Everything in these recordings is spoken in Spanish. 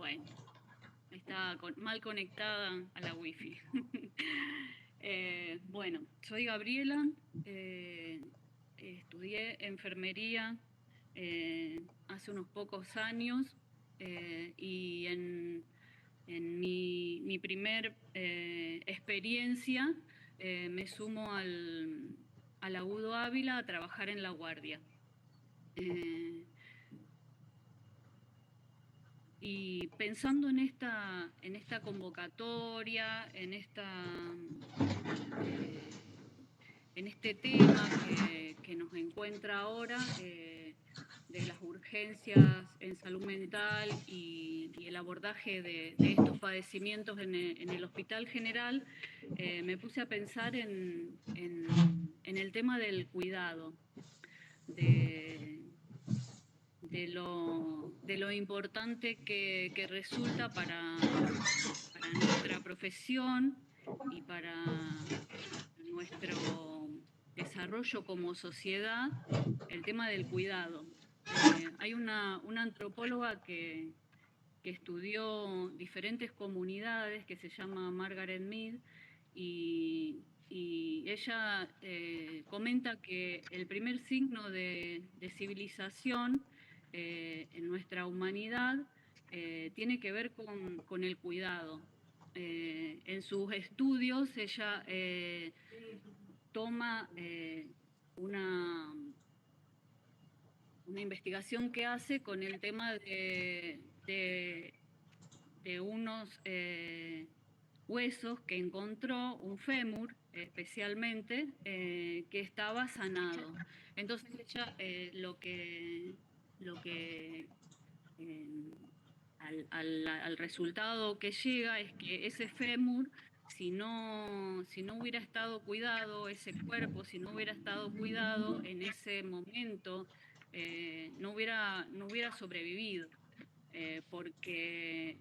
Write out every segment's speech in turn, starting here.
Bueno, está mal conectada a la wifi. Bueno, soy Gabriela, estudié enfermería hace unos pocos años y en mi primer experiencia me sumo al Agudo Ávila a trabajar en la guardia. Y pensando en esta convocatoria, en este tema que nos encuentra ahora, de las urgencias en salud mental y el abordaje de estos padecimientos en el Hospital General, me puse a pensar en el tema del cuidado, de lo importante que resulta para nuestra profesión y para nuestro desarrollo como sociedad, el tema del cuidado. Hay una antropóloga que estudió diferentes comunidades, que se llama Margaret Mead, y ella comenta que el primer signo de civilización en nuestra humanidad tiene que ver con el cuidado. En sus estudios ella toma una investigación que hace con el tema de unos huesos que encontró, un fémur especialmente, que estaba sanado. Entonces ella al resultado que llega es que ese fémur, si no hubiera estado cuidado, ese cuerpo, si no hubiera estado cuidado en ese momento, no hubiera sobrevivido, porque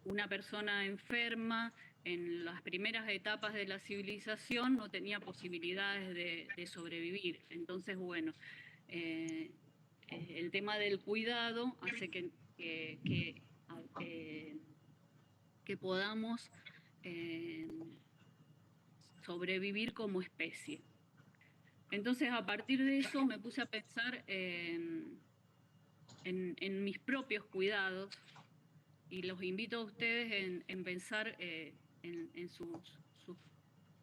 una persona enferma en las primeras etapas de la civilización no tenía posibilidades de sobrevivir. Entonces, bueno, el tema del cuidado hace que podamos sobrevivir como especie. Entonces, a partir de eso me puse a pensar en mis propios cuidados, y los invito a ustedes en pensar en sus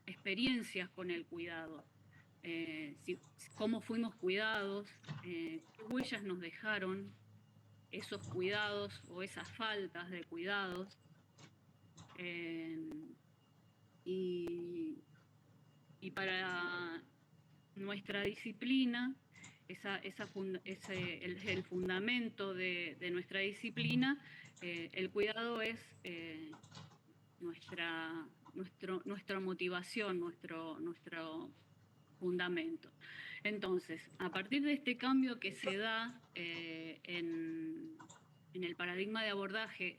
experiencias con el cuidado. Cómo fuimos cuidados, qué huellas nos dejaron esos cuidados o esas faltas de cuidados. Y para nuestra disciplina, el fundamento de nuestra disciplina, el cuidado es nuestra motivación, nuestro fundamento. Entonces, a partir de este cambio que se da en el paradigma de abordaje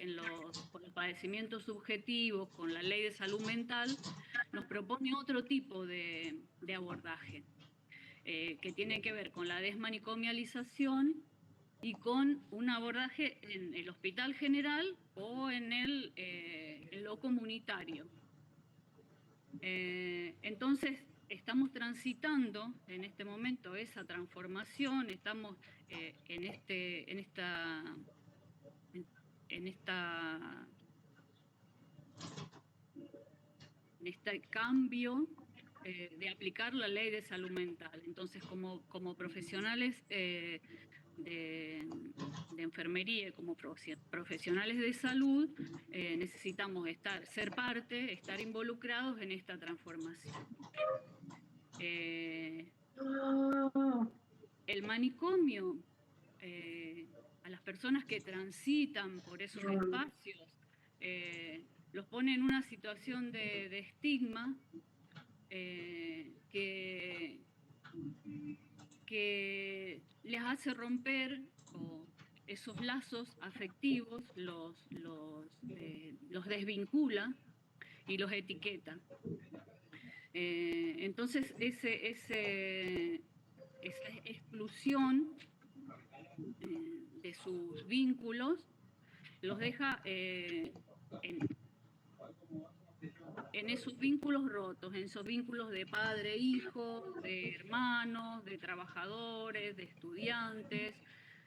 con los padecimientos subjetivos, con la ley de salud mental, nos propone otro tipo de abordaje, que tiene que ver con la desmanicomialización y con un abordaje en el Hospital General o en lo comunitario. Entonces, estamos transitando en este momento esa transformación, estamos en este cambio de aplicar la ley de salud mental. Entonces, como profesionales de enfermería, como profesionales de salud, necesitamos ser parte, estar involucrados en esta transformación. El manicomio, a las personas que transitan por esos espacios, los pone en una situación de estigma que les hace romper esos lazos afectivos, los desvincula y los etiqueta. Entonces, esa exclusión de sus vínculos los deja en esos vínculos rotos, en esos vínculos de padre-hijo, de hermanos, de trabajadores, de estudiantes,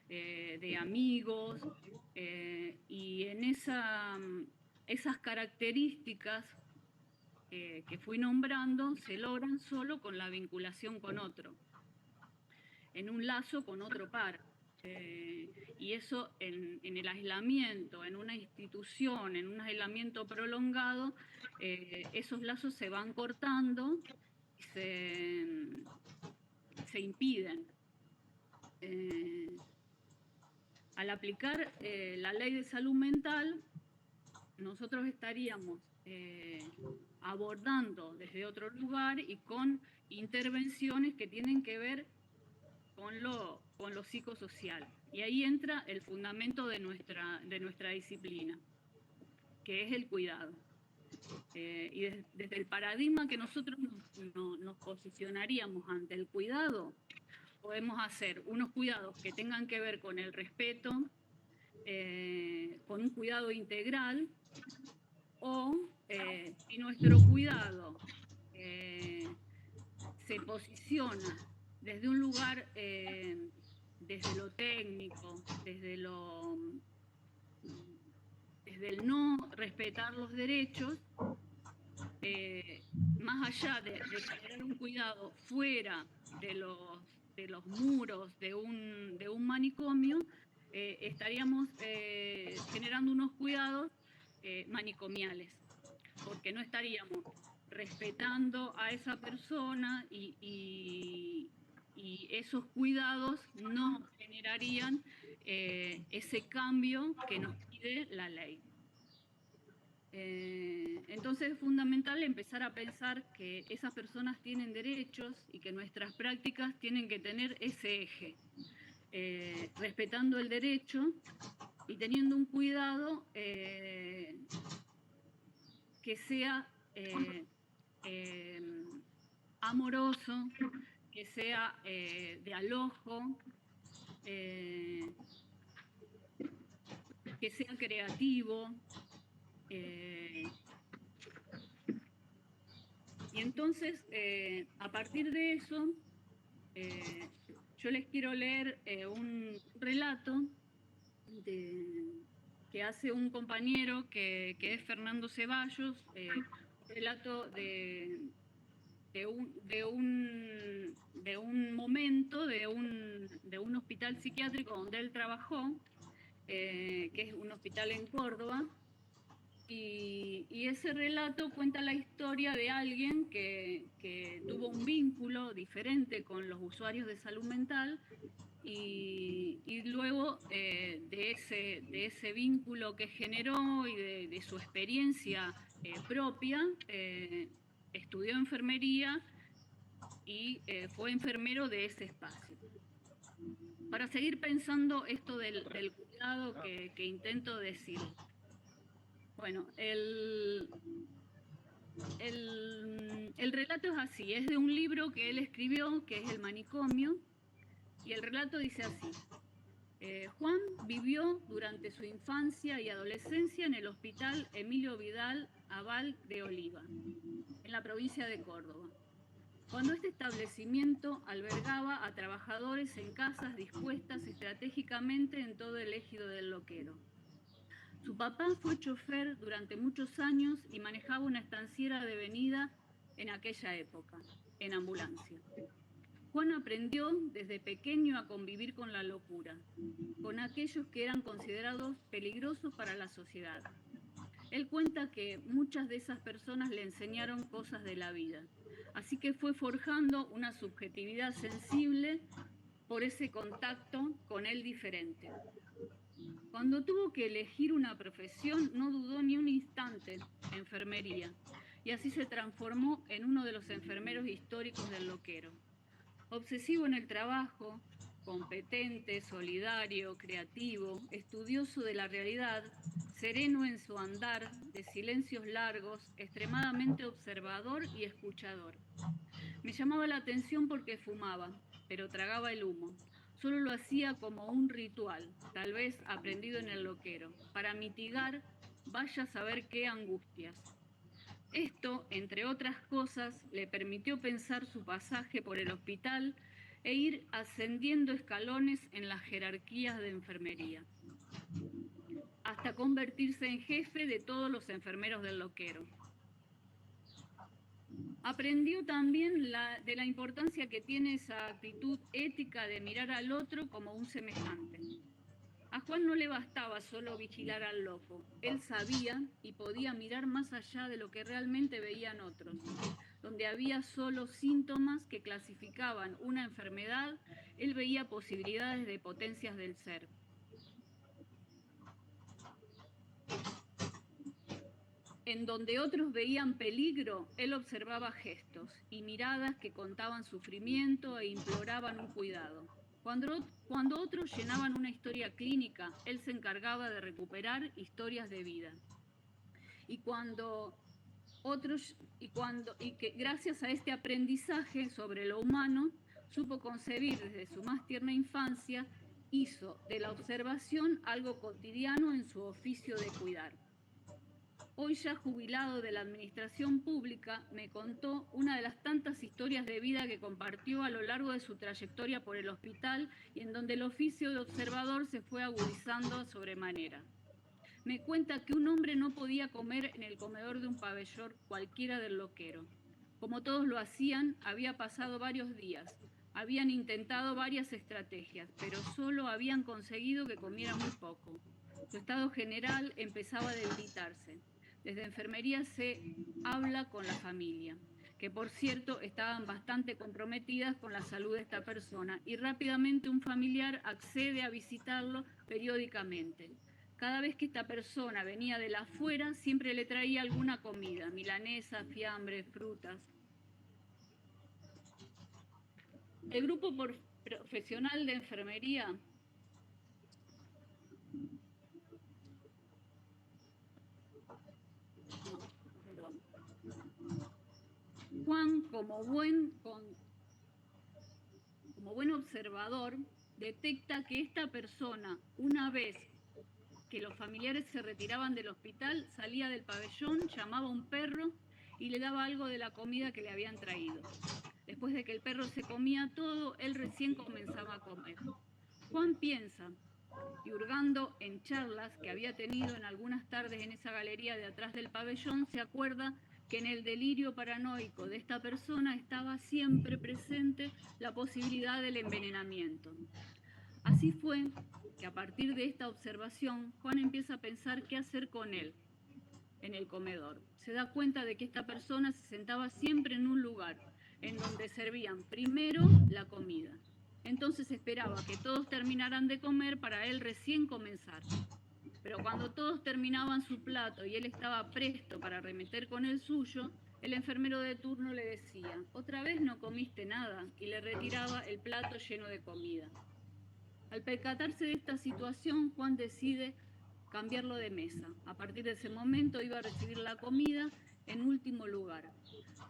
de amigos, y en esas características que fui nombrando se logran solo con la vinculación con otro, en un lazo con otro par. Y eso en el aislamiento, en una institución, en un aislamiento prolongado, esos lazos se van cortando y se impiden. Al aplicar la ley de salud mental, nosotros estaríamos abordando desde otro lugar y con intervenciones que tienen que ver con lo psicosocial. Y ahí entra el fundamento de nuestra disciplina, que es el cuidado. Y desde el paradigma que nosotros nos posicionaríamos ante el cuidado, podemos hacer unos cuidados que tengan que ver con el respeto, con un cuidado integral, o si nuestro cuidado se posiciona desde un lugar, desde lo técnico, desde el no respetar los derechos, más allá de generar un cuidado fuera de los muros de un manicomio, estaríamos generando unos cuidados manicomiales, porque no estaríamos respetando a esa persona y esos cuidados no generarían ese cambio que nos pide la ley. Entonces es fundamental empezar a pensar que esas personas tienen derechos y que nuestras prácticas tienen que tener ese eje, respetando el derecho y teniendo un cuidado que sea amoroso, que sea de alojo, que sea creativo. Y entonces, a partir de eso, yo les quiero leer un relato que hace un compañero que es Fernando Ceballos, un relato de un momento, de un hospital psiquiátrico donde él trabajó, que es un hospital en Córdoba. Y ese relato cuenta la historia de alguien que tuvo un vínculo diferente con los usuarios de salud mental y luego de ese vínculo que generó y de su experiencia propia, estudió enfermería y fue enfermero de ese espacio. Para seguir pensando esto del cuidado que intento decir. Bueno, el relato es así, es de un libro que él escribió, que es El manicomio, y el relato dice así. Juan vivió durante su infancia y adolescencia en el Hospital Emilio Vidal Aval de Oliva, en la provincia de Córdoba, cuando este establecimiento albergaba a trabajadores en casas dispuestas estratégicamente en todo el ejido del Loquero. Su papá fue chofer durante muchos años y manejaba una estanciera de venida en aquella época, en ambulancia. Juan aprendió desde pequeño a convivir con la locura, con aquellos que eran considerados peligrosos para la sociedad. Él cuenta que muchas de esas personas le enseñaron cosas de la vida, así que fue forjando una subjetividad sensible por ese contacto con el diferente. Cuando tuvo que elegir una profesión, no dudó ni un instante, enfermería, y así se transformó en uno de los enfermeros históricos del Loquero. Obsesivo en el trabajo, competente, solidario, creativo, estudioso de la realidad, sereno en su andar, de silencios largos, extremadamente observador y escuchador. Me llamaba la atención porque fumaba, pero tragaba el humo. Solo lo hacía como un ritual, tal vez aprendido en el loquero, para mitigar vaya a saber qué angustias. Esto, entre otras cosas, le permitió pensar su pasaje por el hospital e ir ascendiendo escalones en las jerarquías de enfermería, hasta convertirse en jefe de todos los enfermeros del loquero. Aprendió también de la importancia que tiene esa actitud ética de mirar al otro como un semejante. A Juan no le bastaba solo vigilar al loco, él sabía y podía mirar más allá de lo que realmente veían otros. Donde había solo síntomas que clasificaban una enfermedad, él veía posibilidades de potencias del ser. En donde otros veían peligro, él observaba gestos y miradas que contaban sufrimiento e imploraban un cuidado. Cuando otros llenaban una historia clínica, él se encargaba de recuperar historias de vida. Y que gracias a este aprendizaje sobre lo humano, supo concebir desde su más tierna infancia, hizo de la observación algo cotidiano en su oficio de cuidar. Hoy ya jubilado de la administración pública, me contó una de las tantas historias de vida que compartió a lo largo de su trayectoria por el hospital y en donde el oficio de observador se fue agudizando sobremanera. Me cuenta que un hombre no podía comer en el comedor de un pabellón cualquiera del loquero. Como todos lo hacían, había pasado varios días, habían intentado varias estrategias, pero solo habían conseguido que comiera muy poco. Su estado general empezaba a debilitarse. Desde enfermería se habla con la familia, que por cierto estaban bastante comprometidas con la salud de esta persona, y rápidamente un familiar accede a visitarlo periódicamente. Cada vez que esta persona venía de la afuera, siempre le traía alguna comida, milanesa, fiambre, frutas. El grupo profesional de enfermería Juan, como buen observador, detecta que esta persona, una vez que los familiares se retiraban del hospital, salía del pabellón, llamaba a un perro y le daba algo de la comida que le habían traído. Después de que el perro se comía todo, él recién comenzaba a comer. Juan piensa, y hurgando en charlas que había tenido en algunas tardes en esa galería de atrás del pabellón, se acuerda que en el delirio paranoico de esta persona estaba siempre presente la posibilidad del envenenamiento. Así fue que a partir de esta observación, Juan empieza a pensar qué hacer con él en el comedor. Se da cuenta de que esta persona se sentaba siempre en un lugar en donde servían primero la comida. Entonces esperaba que todos terminaran de comer para él recién comenzar. Pero cuando todos terminaban su plato y él estaba presto para arremeter con el suyo, el enfermero de turno le decía, «¿Otra vez no comiste nada?», y le retiraba el plato lleno de comida. Al percatarse de esta situación, Juan decide cambiarlo de mesa. A partir de ese momento iba a recibir la comida en último lugar.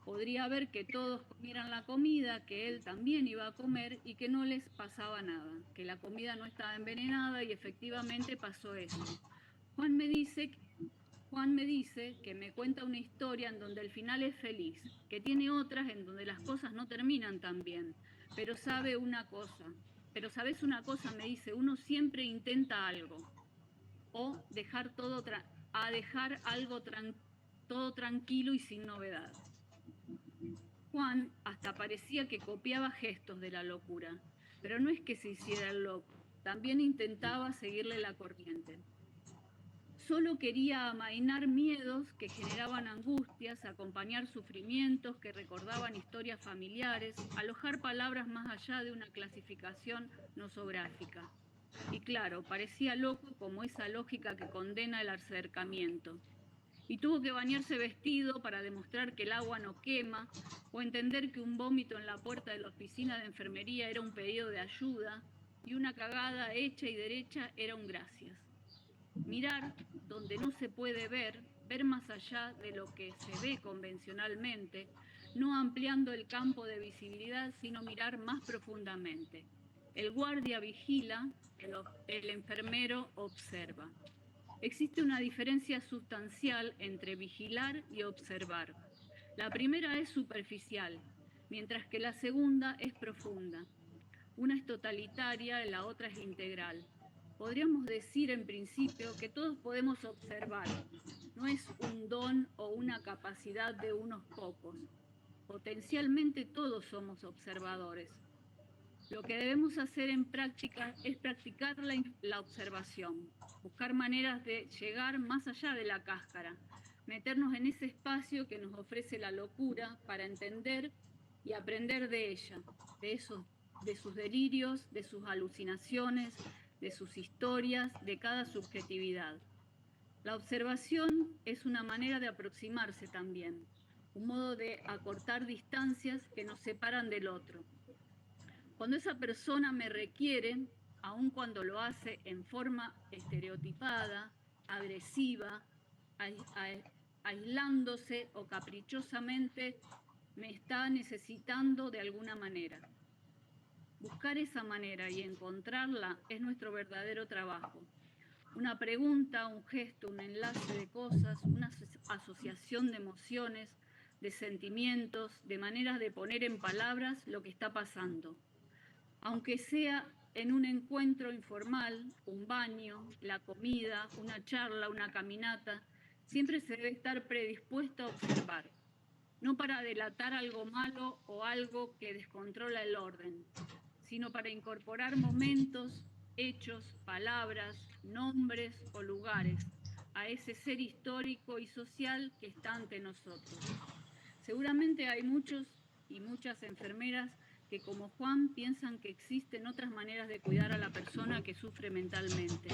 Podría ver que todos comieran la comida, que él también iba a comer y que no les pasaba nada, que la comida no estaba envenenada, y efectivamente pasó eso. Juan me dice que me cuenta una historia en donde el final es feliz, que tiene otras en donde las cosas no terminan tan bien, pero sabes una cosa, me dice, uno siempre intenta algo, o dejar todo todo tranquilo y sin novedad. Juan hasta parecía que copiaba gestos de la locura, pero no es que se hiciera el loco, también intentaba seguirle la corriente. Solo quería amainar miedos que generaban angustias, acompañar sufrimientos que recordaban historias familiares, alojar palabras más allá de una clasificación nosográfica. Y claro, parecía loco como esa lógica que condena el acercamiento. Y tuvo que bañarse vestido para demostrar que el agua no quema, o entender que un vómito en la puerta de la oficina de enfermería era un pedido de ayuda, y una cagada hecha y derecha era un gracias. Mirar donde no se puede ver más allá de lo que se ve convencionalmente, no ampliando el campo de visibilidad, sino mirar más profundamente. El guardia vigila, el enfermero observa. Existe una diferencia sustancial entre vigilar y observar. La primera es superficial, mientras que la segunda es profunda. Una es totalitaria y la otra es integral. Podríamos decir en principio que todos podemos observar. No es un don o una capacidad de unos pocos. Potencialmente todos somos observadores. Lo que debemos hacer en práctica es practicar la observación, buscar maneras de llegar más allá de la cáscara, meternos en ese espacio que nos ofrece la locura para entender y aprender de ella, de sus delirios, de sus alucinaciones, de sus historias, de cada subjetividad. La observación es una manera de aproximarse también, un modo de acortar distancias que nos separan del otro. Cuando esa persona me requiere, aun cuando lo hace en forma estereotipada, agresiva, aislándose o caprichosamente, me está necesitando de alguna manera. Buscar esa manera y encontrarla es nuestro verdadero trabajo. Una pregunta, un gesto, un enlace de cosas, una asociación de emociones, de sentimientos, de maneras de poner en palabras lo que está pasando. Aunque sea en un encuentro informal, un baño, la comida, una charla, una caminata, siempre se debe estar predispuesto a observar, no para delatar algo malo o algo que descontrola el orden, sino para incorporar momentos, hechos, palabras, nombres o lugares a ese ser histórico y social que está ante nosotros. Seguramente hay muchos y muchas enfermeras que, como Juan, piensan que existen otras maneras de cuidar a la persona que sufre mentalmente.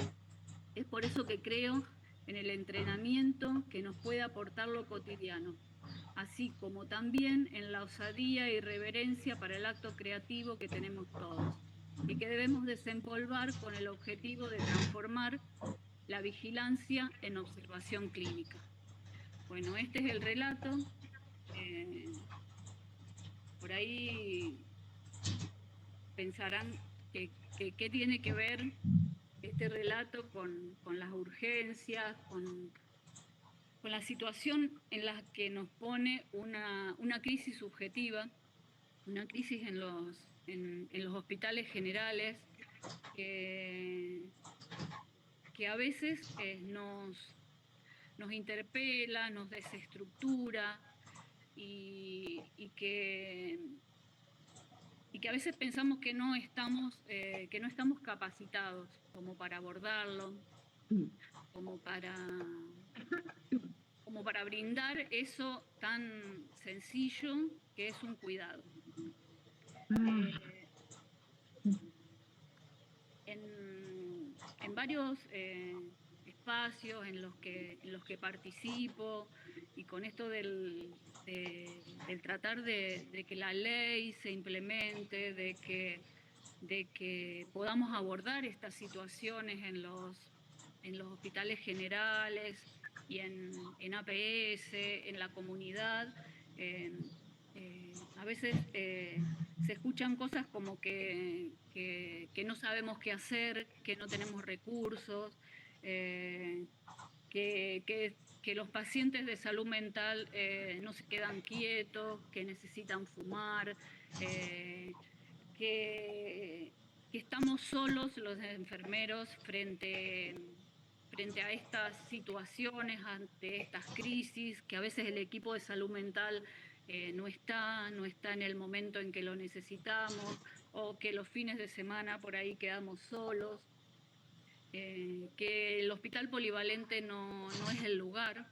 Es por eso que creo en el entrenamiento que nos puede aportar lo cotidiano, así como también en la osadía y reverencia para el acto creativo que tenemos todos y que debemos desempolvar con el objetivo de transformar la vigilancia en observación clínica. Bueno, este es el relato. Por ahí pensarán que tiene que ver este relato con las urgencias, con la situación en la que nos pone una crisis subjetiva, una crisis en los hospitales generales, que a veces nos interpela, nos desestructura y que a veces pensamos que no estamos capacitados como para abordarlo, como para brindar eso tan sencillo que es un cuidado. En varios espacios en los que participo, y con esto del tratar de que la ley se implemente, de que podamos abordar estas situaciones en los hospitales generales y en APS, en la comunidad, a veces se escuchan cosas como que no sabemos qué hacer, que no tenemos recursos, que los pacientes de salud mental no se quedan quietos, que necesitan fumar, que estamos solos los enfermeros frente a estas situaciones, ante estas crisis, que a veces el equipo de salud mental no está en el momento en que lo necesitamos, o que los fines de semana por ahí quedamos solos, que el hospital polivalente no es el lugar,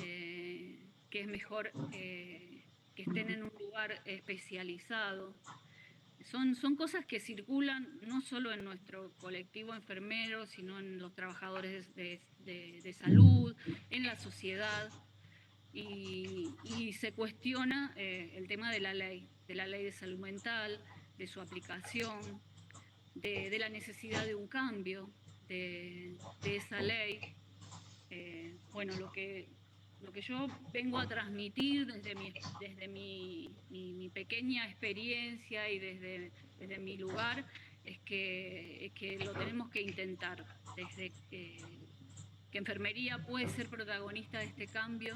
que es mejor que estén en un lugar especializado. Son cosas que circulan no solo en nuestro colectivo enfermero, sino en los trabajadores de salud, en la sociedad, y se cuestiona el tema de la ley de salud mental, de su aplicación, de la necesidad de un cambio de esa ley. Bueno, lo que yo vengo a transmitir desde mi pequeña experiencia y desde desde mi lugar, es que lo tenemos que intentar, desde que enfermería puede ser protagonista de este cambio,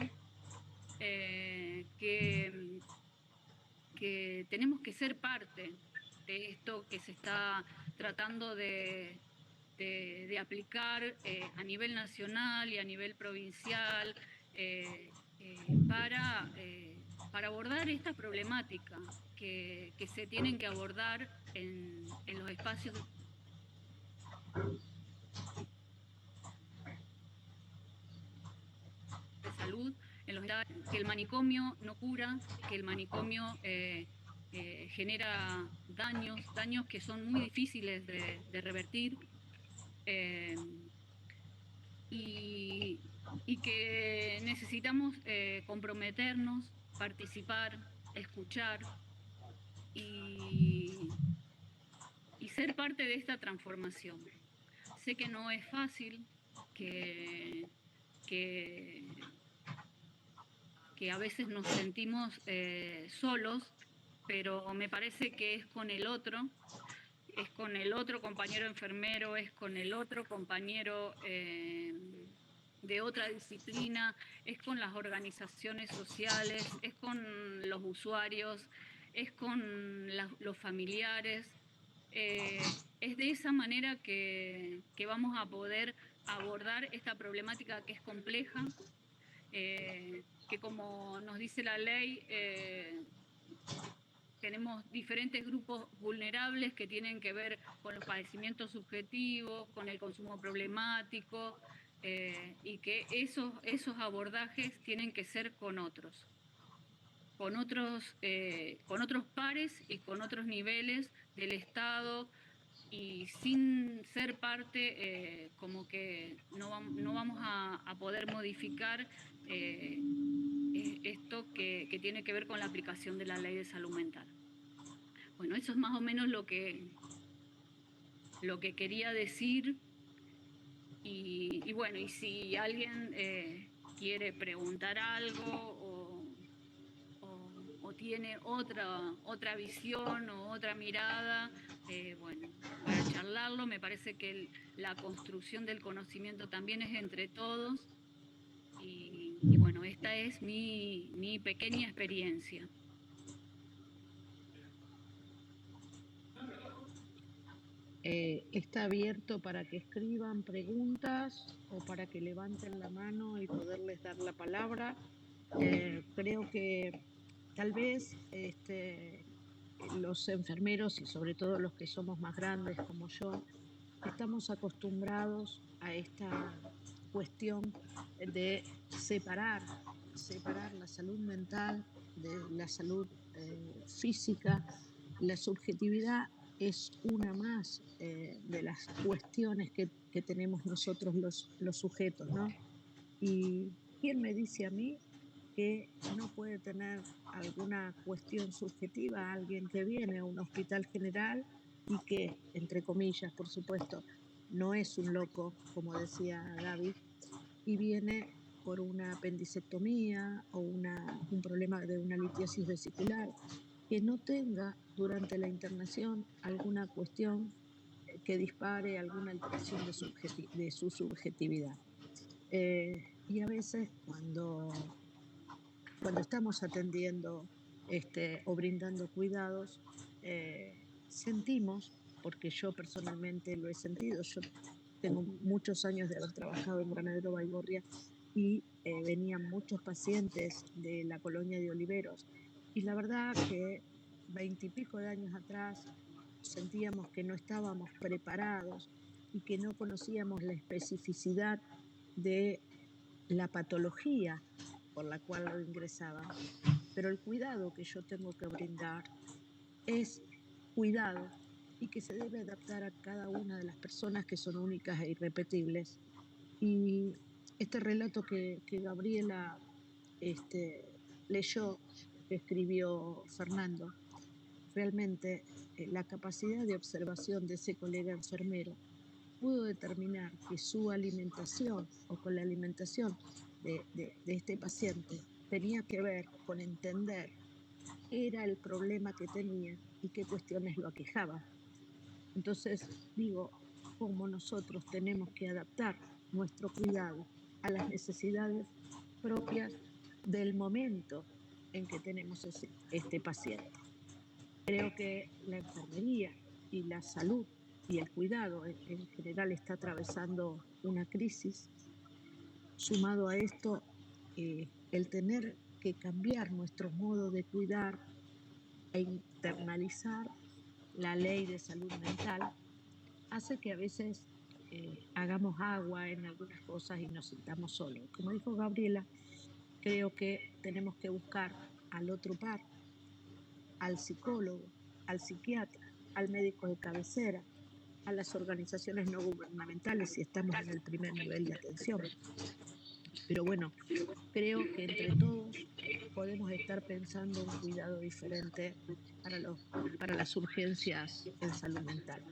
que tenemos que ser parte de esto que se está tratando de aplicar a nivel nacional y a nivel provincial para abordar esta problemática que se tienen que abordar en los espacios de salud, que el manicomio no cura, que el manicomio genera daños que son muy difíciles de revertir. Y, y que necesitamos comprometernos, participar, escuchar y, y ser parte de esta transformación. Sé que no es fácil, que, que a veces nos sentimos solos, pero me parece que es con el otro compañero enfermero, es con el otro compañero de otra disciplina, es con las organizaciones sociales, es con los usuarios, es con los familiares. Es de esa manera que vamos a poder abordar esta problemática que es compleja, que como nos dice la ley, tenemos diferentes grupos vulnerables que tienen que ver con los padecimientos subjetivos, con el consumo problemático, y que esos abordajes tienen que ser con otros pares y con otros niveles del Estado, y sin ser parte, como que no vamos a poder modificar esto que tiene que ver con la aplicación de la ley de salud mental. Bueno, eso es más o menos lo que quería decir. Y bueno, y si alguien quiere preguntar algo o tiene otra visión o otra mirada, bueno, para charlarlo, me parece que la construcción del conocimiento también es entre todos. Y bueno, esta es mi pequeña experiencia. Está abierto para que escriban preguntas o para que levanten la mano y poderles dar la palabra. Creo que tal vez los enfermeros y sobre todo los que somos más grandes como yo, estamos acostumbrados a esta cuestión de separar la salud mental de la salud física. La subjetividad es una más de las cuestiones que tenemos nosotros los sujetos, ¿no? ¿Y quién me dice a mí que no puede tener alguna cuestión subjetiva alguien que viene a un hospital general y que, entre comillas, por supuesto, no es un loco, como decía Gaby, y viene por una apendicectomía o un problema de una litiosis vesicular, que no tenga durante la internación alguna cuestión que dispare alguna alteración de su subjetividad? Y a veces cuando estamos atendiendo o brindando cuidados, sentimos, porque yo personalmente lo he sentido, yo tengo muchos años de haber trabajado en Granadero Baigorria y venían muchos pacientes de la colonia de Oliveros, y la verdad que 20 y pico de años atrás sentíamos que no estábamos preparados y que no conocíamos la especificidad de la patología por la cual lo ingresaban. Pero el cuidado que yo tengo que brindar es cuidado y que se debe adaptar a cada una de las personas, que son únicas e irrepetibles. Y este relato que Gabriela leyó, que escribió Fernando, realmente la capacidad de observación de ese colega enfermero pudo determinar que su alimentación o con la alimentación de este paciente tenía que ver con entender qué era el problema que tenía y qué cuestiones lo aquejaban. Entonces, digo, cómo nosotros tenemos que adaptar nuestro cuidado a las necesidades propias del momento en que tenemos este paciente. Creo que la enfermería y la salud y el cuidado en general está atravesando una crisis. Sumado a esto, el tener que cambiar nuestro modo de cuidar e internalizar la ley de salud mental hace que a veces hagamos agua en algunas cosas y nos sintamos solos. Como dijo Gabriela, creo que tenemos que buscar al otro par, al psicólogo, al psiquiatra, al médico de cabecera, a las organizaciones no gubernamentales si estamos en el primer nivel de atención. Pero bueno, creo que entre todos podemos estar pensando un cuidado diferente para las urgencias en salud mental.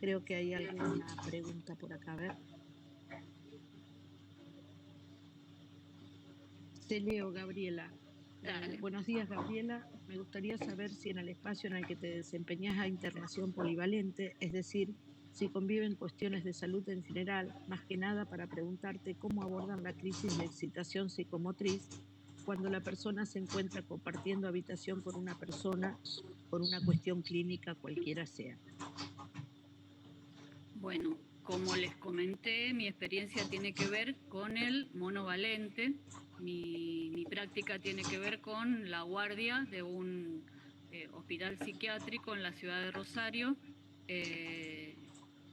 Creo que hay alguna pregunta por acá. A ver. Te leo, Gabriela. Buenos días, Gabriela. Me gustaría saber si en el espacio en el que te desempeñas hay internación polivalente, es decir, si conviven cuestiones de salud en general, más que nada para preguntarte cómo abordan la crisis de excitación psicomotriz cuando la persona se encuentra compartiendo habitación con una persona por una cuestión clínica cualquiera sea. Bueno, como les comenté, mi experiencia tiene que ver con el monovalente. Mi práctica tiene que ver con la guardia de un hospital psiquiátrico en la ciudad de Rosario,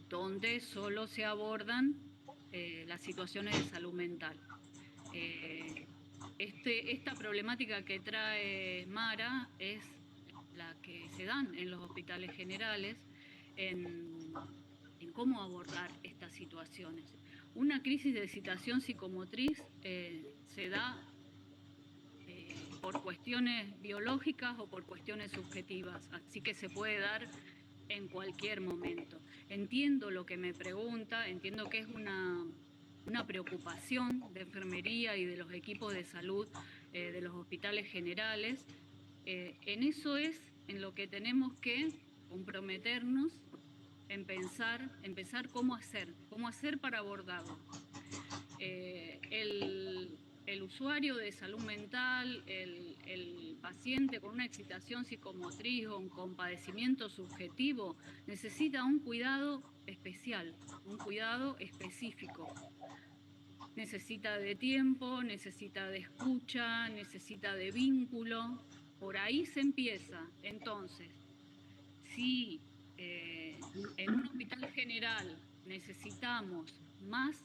donde solo se abordan las situaciones de salud mental. Esta problemática que trae Mara es la que se dan en los hospitales generales en cómo abordar estas situaciones. Una crisis de excitación psicomotriz se da por cuestiones biológicas o por cuestiones subjetivas, así que se puede dar en cualquier momento. Entiendo lo que me pregunta, entiendo que es una preocupación de enfermería y de los equipos de salud de los hospitales generales. En eso es en lo que tenemos que comprometernos en empezar cómo hacer para abordarlo. El usuario de salud mental, el paciente con una excitación psicomotriz o un compadecimiento subjetivo necesita un cuidado especial, un cuidado específico. Necesita de tiempo, necesita de escucha, necesita de vínculo. Por ahí se empieza. Entonces, si en un hospital general necesitamos más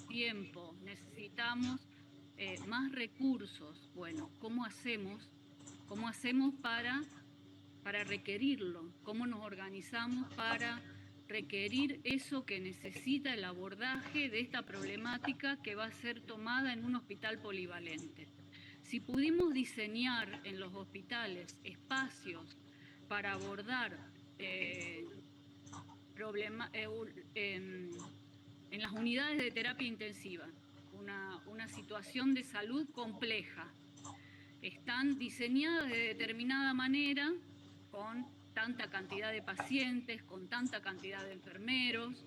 tiempo, necesitamos más recursos, bueno, ¿cómo hacemos para requerirlo? ¿Cómo nos organizamos para requerir eso que necesita el abordaje de esta problemática que va a ser tomada en un hospital polivalente? Si pudimos diseñar en los hospitales espacios para abordar en las unidades de terapia intensiva, una situación de salud compleja. Están diseñadas de determinada manera, con tanta cantidad de pacientes, con tanta cantidad de enfermeros,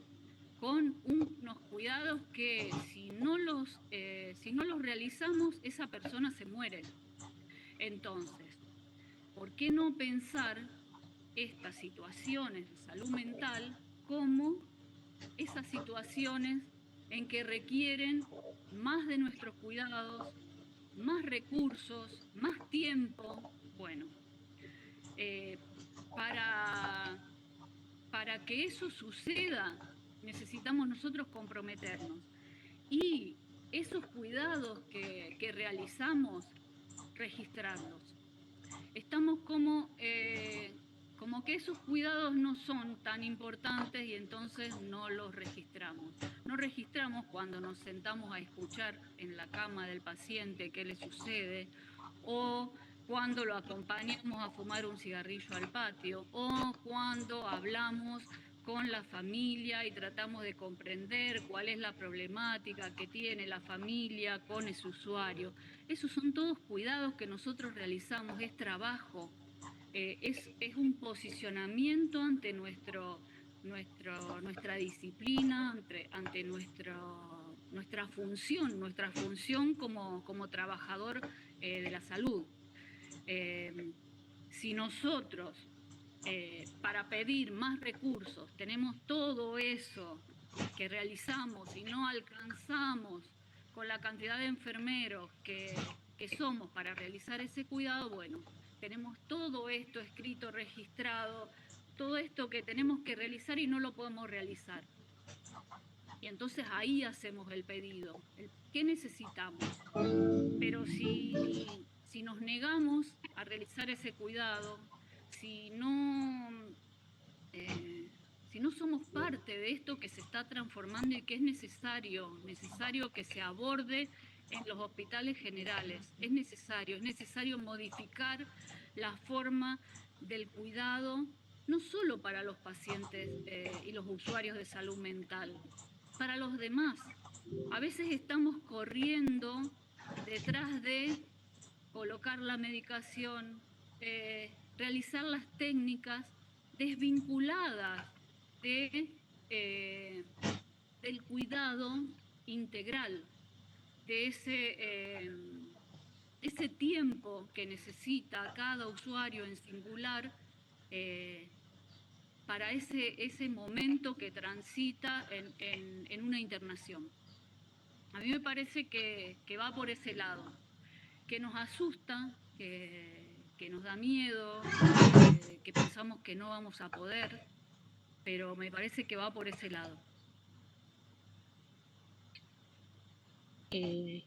con unos cuidados que si no los realizamos, esa persona se muere. Entonces, ¿por qué no pensar estas situaciones de salud mental como esas situaciones en que requieren más de nuestros cuidados, más recursos, más tiempo? Bueno, para que eso suceda necesitamos nosotros comprometernos y esos cuidados que realizamos, registrarlos. Estamos como que esos cuidados no son tan importantes y entonces no los registramos. No registramos cuando nos sentamos a escuchar en la cama del paciente qué le sucede, o cuando lo acompañamos a fumar un cigarrillo al patio, o cuando hablamos con la familia y tratamos de comprender cuál es la problemática que tiene la familia con ese usuario. Esos son todos cuidados que nosotros realizamos, es trabajo es un posicionamiento ante nuestra disciplina, ante nuestra función como trabajador de la salud. Si nosotros, para pedir más recursos, tenemos todo eso que realizamos y no alcanzamos con la cantidad de enfermeros que somos para realizar ese cuidado, bueno, tenemos todo esto escrito, registrado, todo esto que tenemos que realizar y no lo podemos realizar. Y entonces ahí hacemos el pedido. ¿Qué necesitamos? Pero si nos negamos a realizar ese cuidado, si no, si no somos parte de esto que se está transformando y que es necesario que se aborde en los hospitales generales, es necesario modificar la forma del cuidado, no solo para los pacientes y los usuarios de salud mental, para los demás. A veces estamos corriendo detrás de colocar la medicación, realizar las técnicas desvinculadas de, del cuidado integral, de ese tiempo que necesita cada usuario en singular para ese momento que transita en una internación. A mí me parece que va por ese lado, que nos asusta, que nos da miedo, que pensamos que no vamos a poder, pero me parece que va por ese lado.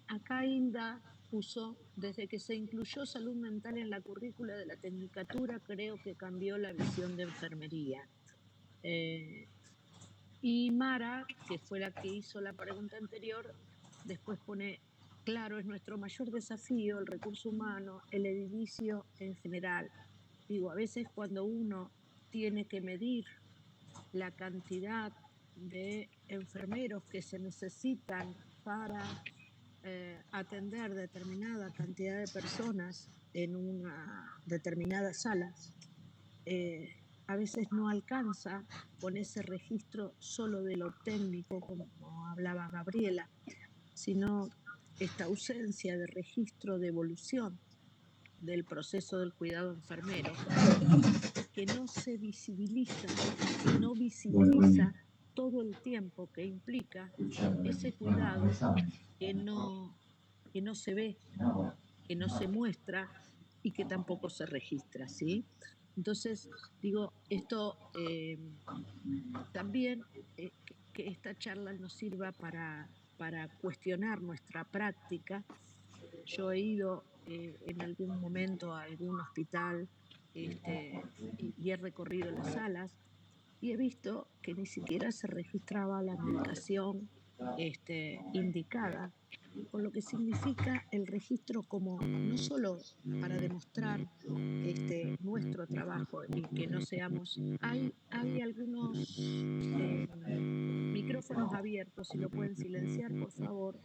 Acá Hilda puso, desde que se incluyó salud mental en la currícula de la tecnicatura, creo que cambió la visión de enfermería. Y Mara, que fue la que hizo la pregunta anterior, después pone, claro, es nuestro mayor desafío, el recurso humano, el edilicio en general. Digo, a veces cuando uno tiene que medir la cantidad de enfermeros que se necesitan para atender determinada cantidad de personas en una determinada sala, a veces no alcanza con ese registro solo de lo técnico, como hablaba Gabriela, sino esta ausencia de registro de evolución del proceso del cuidado enfermero, que no se visibiliza, no visibiliza todo el tiempo que implica ese cuidado que no se ve, que no se muestra y que tampoco se registra, ¿sí? Entonces, digo, esto también, que esta charla nos sirva para cuestionar nuestra práctica. Yo he ido en algún momento a algún hospital y he recorrido las salas y he visto que ni siquiera se registraba la medicación indicada, con lo que significa el registro como no solo para demostrar nuestro trabajo y que no seamos... Hay algunos micrófonos abiertos, si lo pueden silenciar, por favor.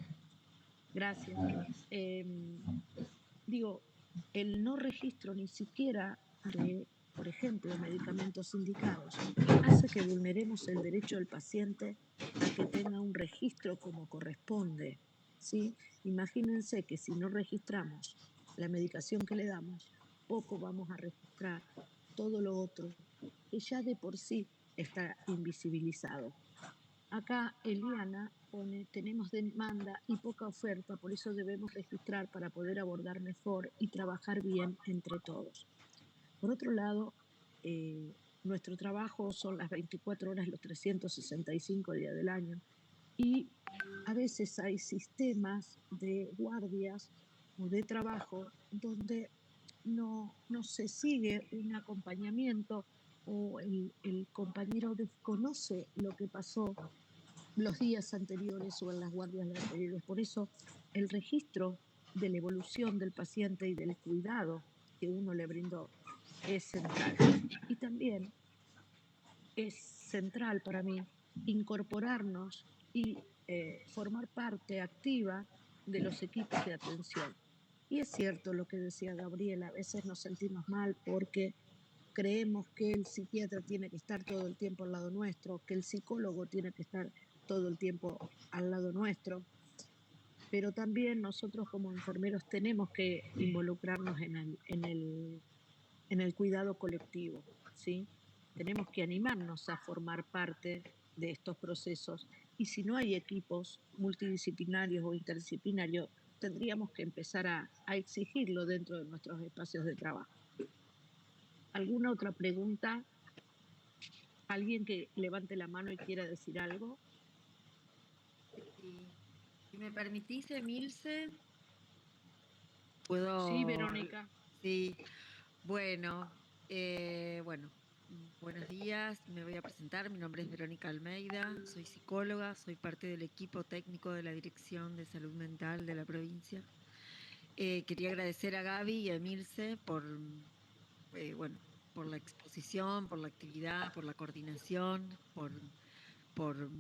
Gracias. Digo, el no registro ni siquiera de, por ejemplo, medicamentos indicados, hace que vulneremos el derecho del paciente a que tenga un registro como corresponde, ¿sí? Imagínense que si no registramos la medicación que le damos, poco vamos a registrar todo lo otro, que ya de por sí está invisibilizado. Acá Eliana pone, tenemos demanda y poca oferta, por eso debemos registrar para poder abordar mejor y trabajar bien entre todos. Por otro lado, nuestro trabajo son las 24 horas, los 365 días del año, y a veces hay sistemas de guardias o de trabajo donde no se sigue un acompañamiento o el compañero desconoce lo que pasó los días anteriores o en las guardias anteriores. Por eso el registro de la evolución del paciente y del cuidado que uno le brindó es central. Y también es central para mí incorporarnos y formar parte activa de los equipos de atención. Y es cierto lo que decía Gabriela, a veces nos sentimos mal porque creemos que el psiquiatra tiene que estar todo el tiempo al lado nuestro, que el psicólogo tiene que estar todo el tiempo al lado nuestro, pero también nosotros como enfermeros tenemos que involucrarnos en el cuidado colectivo, ¿sí? Tenemos que animarnos a formar parte de estos procesos y si no hay equipos multidisciplinarios o interdisciplinarios, tendríamos que empezar a exigirlo dentro de nuestros espacios de trabajo. ¿Alguna otra pregunta? ¿Alguien que levante la mano y quiera decir algo? Si me permitís, Emilce, puedo... Sí, Verónica. Sí, bueno, buenos días, me voy a presentar, mi nombre es Verónica Almeida, soy psicóloga, soy parte del equipo técnico de la Dirección de Salud Mental de la provincia. Quería agradecer a Gaby y a Emilce por la exposición, por la actividad, por la coordinación, por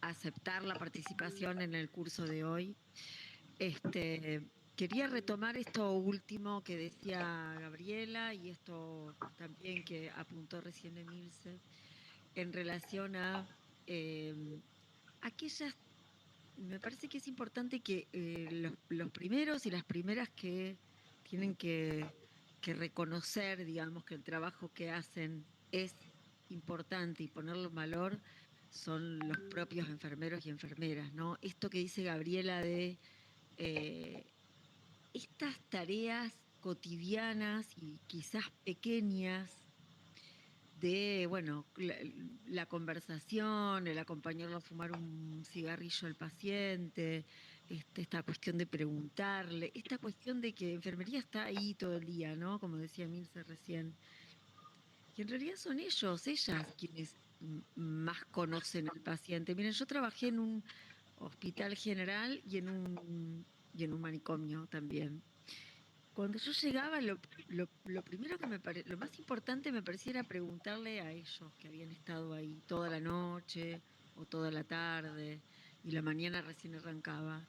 aceptar la participación en el curso de hoy. Quería retomar esto último que decía Gabriela y esto también que apuntó recién Emilce en relación a aquellas. Me parece que es importante que los primeros y las primeras que tienen que reconocer, digamos, que el trabajo que hacen es importante y ponerlo en valor son los propios enfermeros y enfermeras, ¿no? Esto que dice Gabriela de estas tareas cotidianas y quizás pequeñas de, bueno, la conversación, el acompañarlo a fumar un cigarrillo al paciente, esta cuestión de preguntarle, esta cuestión de que enfermería está ahí todo el día, ¿no? Como decía Milce recién. Y en realidad son ellas quienes más conocen al paciente. Miren, yo trabajé en un hospital general y en un manicomio también. Cuando yo llegaba, lo primero que lo más importante me parecía era preguntarle a ellos que habían estado ahí toda la noche o toda la tarde y la mañana recién arrancaba.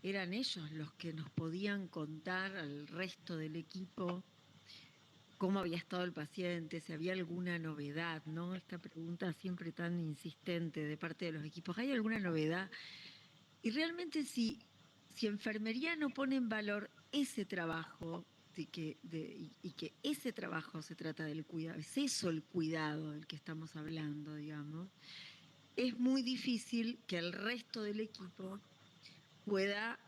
Eran ellos los que nos podían contar al resto del equipo cómo había estado el paciente, si había alguna novedad, ¿no? Esta pregunta siempre tan insistente de parte de los equipos, ¿hay alguna novedad? Y realmente si enfermería no pone en valor ese trabajo y que ese trabajo se trata del cuidado, es eso el cuidado del que estamos hablando, digamos, es muy difícil que el resto del equipo pueda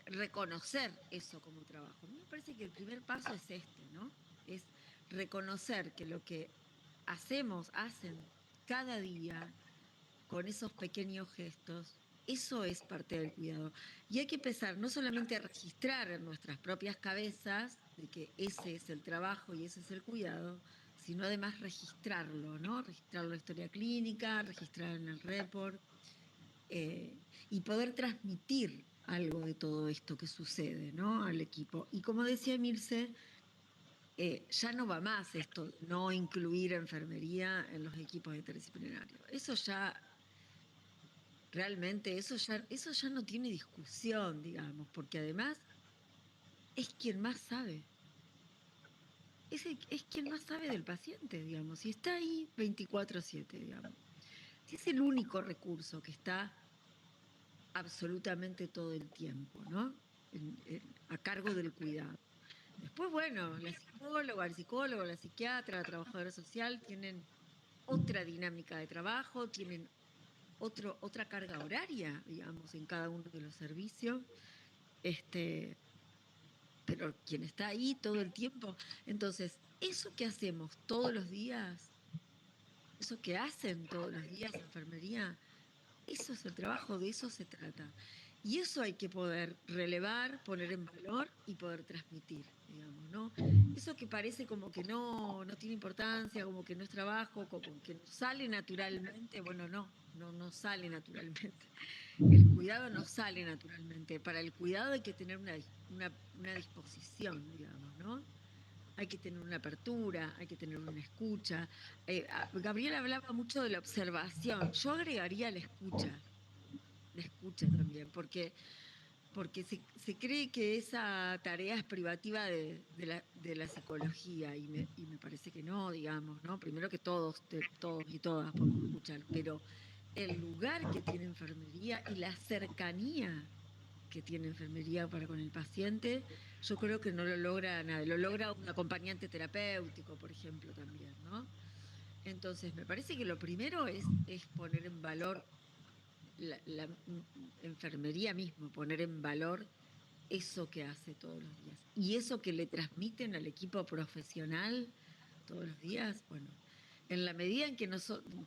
reconocer eso como trabajo. A mí me parece que el primer paso es ¿no? Es reconocer que lo que hacen cada día con esos pequeños gestos, eso es parte del cuidado. Y hay que empezar no solamente a registrar en nuestras propias cabezas de que ese es el trabajo y ese es el cuidado, sino además registrarlo, ¿no? Registrar la historia clínica, registrar en el report y poder transmitir algo de todo esto que sucede, ¿no? Al equipo. Y como decía Mirce, ya no va más esto, no incluir enfermería en los equipos interdisciplinarios. Eso ya realmente eso ya no tiene discusión, digamos, porque además es quien más sabe. Es quien más sabe del paciente, digamos, y está ahí 24/7, digamos. Si es el único recurso que está absolutamente todo el tiempo, ¿no? A cargo del cuidado. Después, bueno, la psicóloga, el psicólogo, la psiquiatra, la trabajadora social tienen otra dinámica de trabajo, tienen otra carga horaria, digamos, en cada uno de los servicios, pero quien está ahí todo el tiempo. Entonces, eso que hacemos todos los días, eso que hacen todos los días en enfermería, eso es el trabajo, de eso se trata. Y eso hay que poder relevar, poner en valor y poder transmitir, digamos, ¿no? Eso que parece como que no tiene importancia, como que no es trabajo, como que no sale naturalmente, bueno, no sale naturalmente. El cuidado no sale naturalmente. Para el cuidado hay que tener una disposición, digamos, ¿no? Hay que tener una apertura, hay que tener una escucha. Gabriela hablaba mucho de la observación. Yo agregaría la escucha también, porque porque se cree que esa tarea es privativa de la psicología y me parece que no, digamos, ¿no? Primero que todos y todas podemos escuchar, pero el lugar que tiene enfermería y la cercanía que tiene enfermería para con el paciente, yo creo que no lo logra nadie, lo logra un acompañante terapéutico, por ejemplo, también, ¿no? Entonces, me parece que lo primero es poner en valor la enfermería mismo, poner en valor eso que hace todos los días y eso que le transmiten al equipo profesional todos los días. Bueno, en la medida en que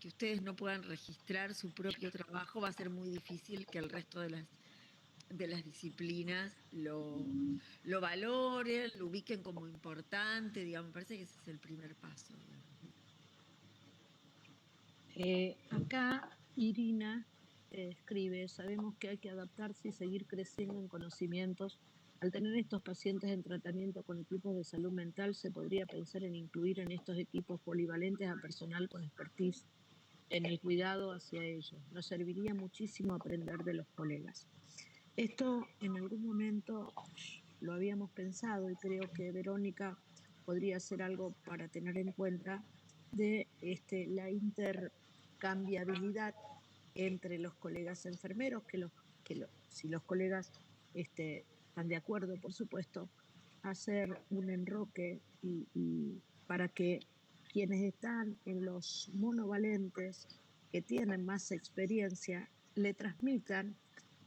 ustedes no puedan registrar su propio trabajo, va a ser muy difícil que el resto de las disciplinas lo valoren, lo ubiquen como importante, digamos. Me parece que ese es el primer paso, digamos. Acá Irina escribe, sabemos que hay que adaptarse y seguir creciendo en conocimientos. Al tener estos pacientes en tratamiento con equipos de salud mental, se podría pensar en incluir en estos equipos polivalentes a personal con expertise en el cuidado hacia ellos. Nos serviría muchísimo aprender de los colegas. Esto en algún momento lo habíamos pensado y creo que Verónica podría ser algo para tener en cuenta de la intercambiabilidad entre los colegas enfermeros, si los colegas están de acuerdo, por supuesto, hacer un enroque y para que quienes están en los monovalentes, que tienen más experiencia, le transmitan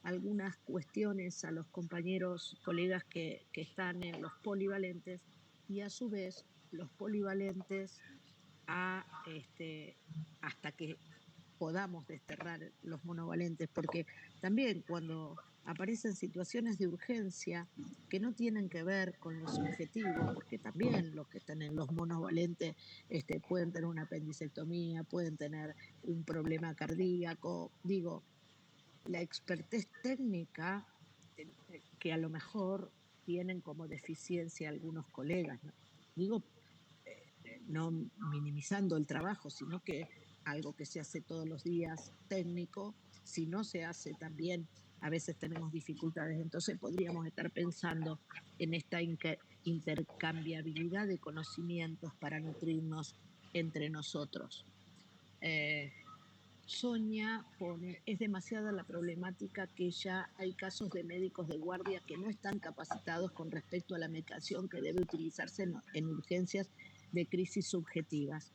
algunas cuestiones a los compañeros, colegas que están en los polivalentes y a su vez los polivalentes hasta que podamos desterrar los monovalentes, porque también cuando aparecen situaciones de urgencia que no tienen que ver con los objetivos, porque también los que están en los monovalentes pueden tener una apendicectomía, pueden tener un problema cardíaco, digo, la expertez técnica que a lo mejor tienen como deficiencia algunos colegas, ¿no? Digo, no minimizando el trabajo, sino que algo que se hace todos los días técnico, si no se hace también, a veces tenemos dificultades. Entonces podríamos estar pensando en esta intercambiabilidad de conocimientos para nutrirnos entre nosotros. Sonia pone, es demasiada la problemática que ya hay casos de médicos de guardia que no están capacitados con respecto a la medicación que debe utilizarse en urgencias de crisis subjetivas.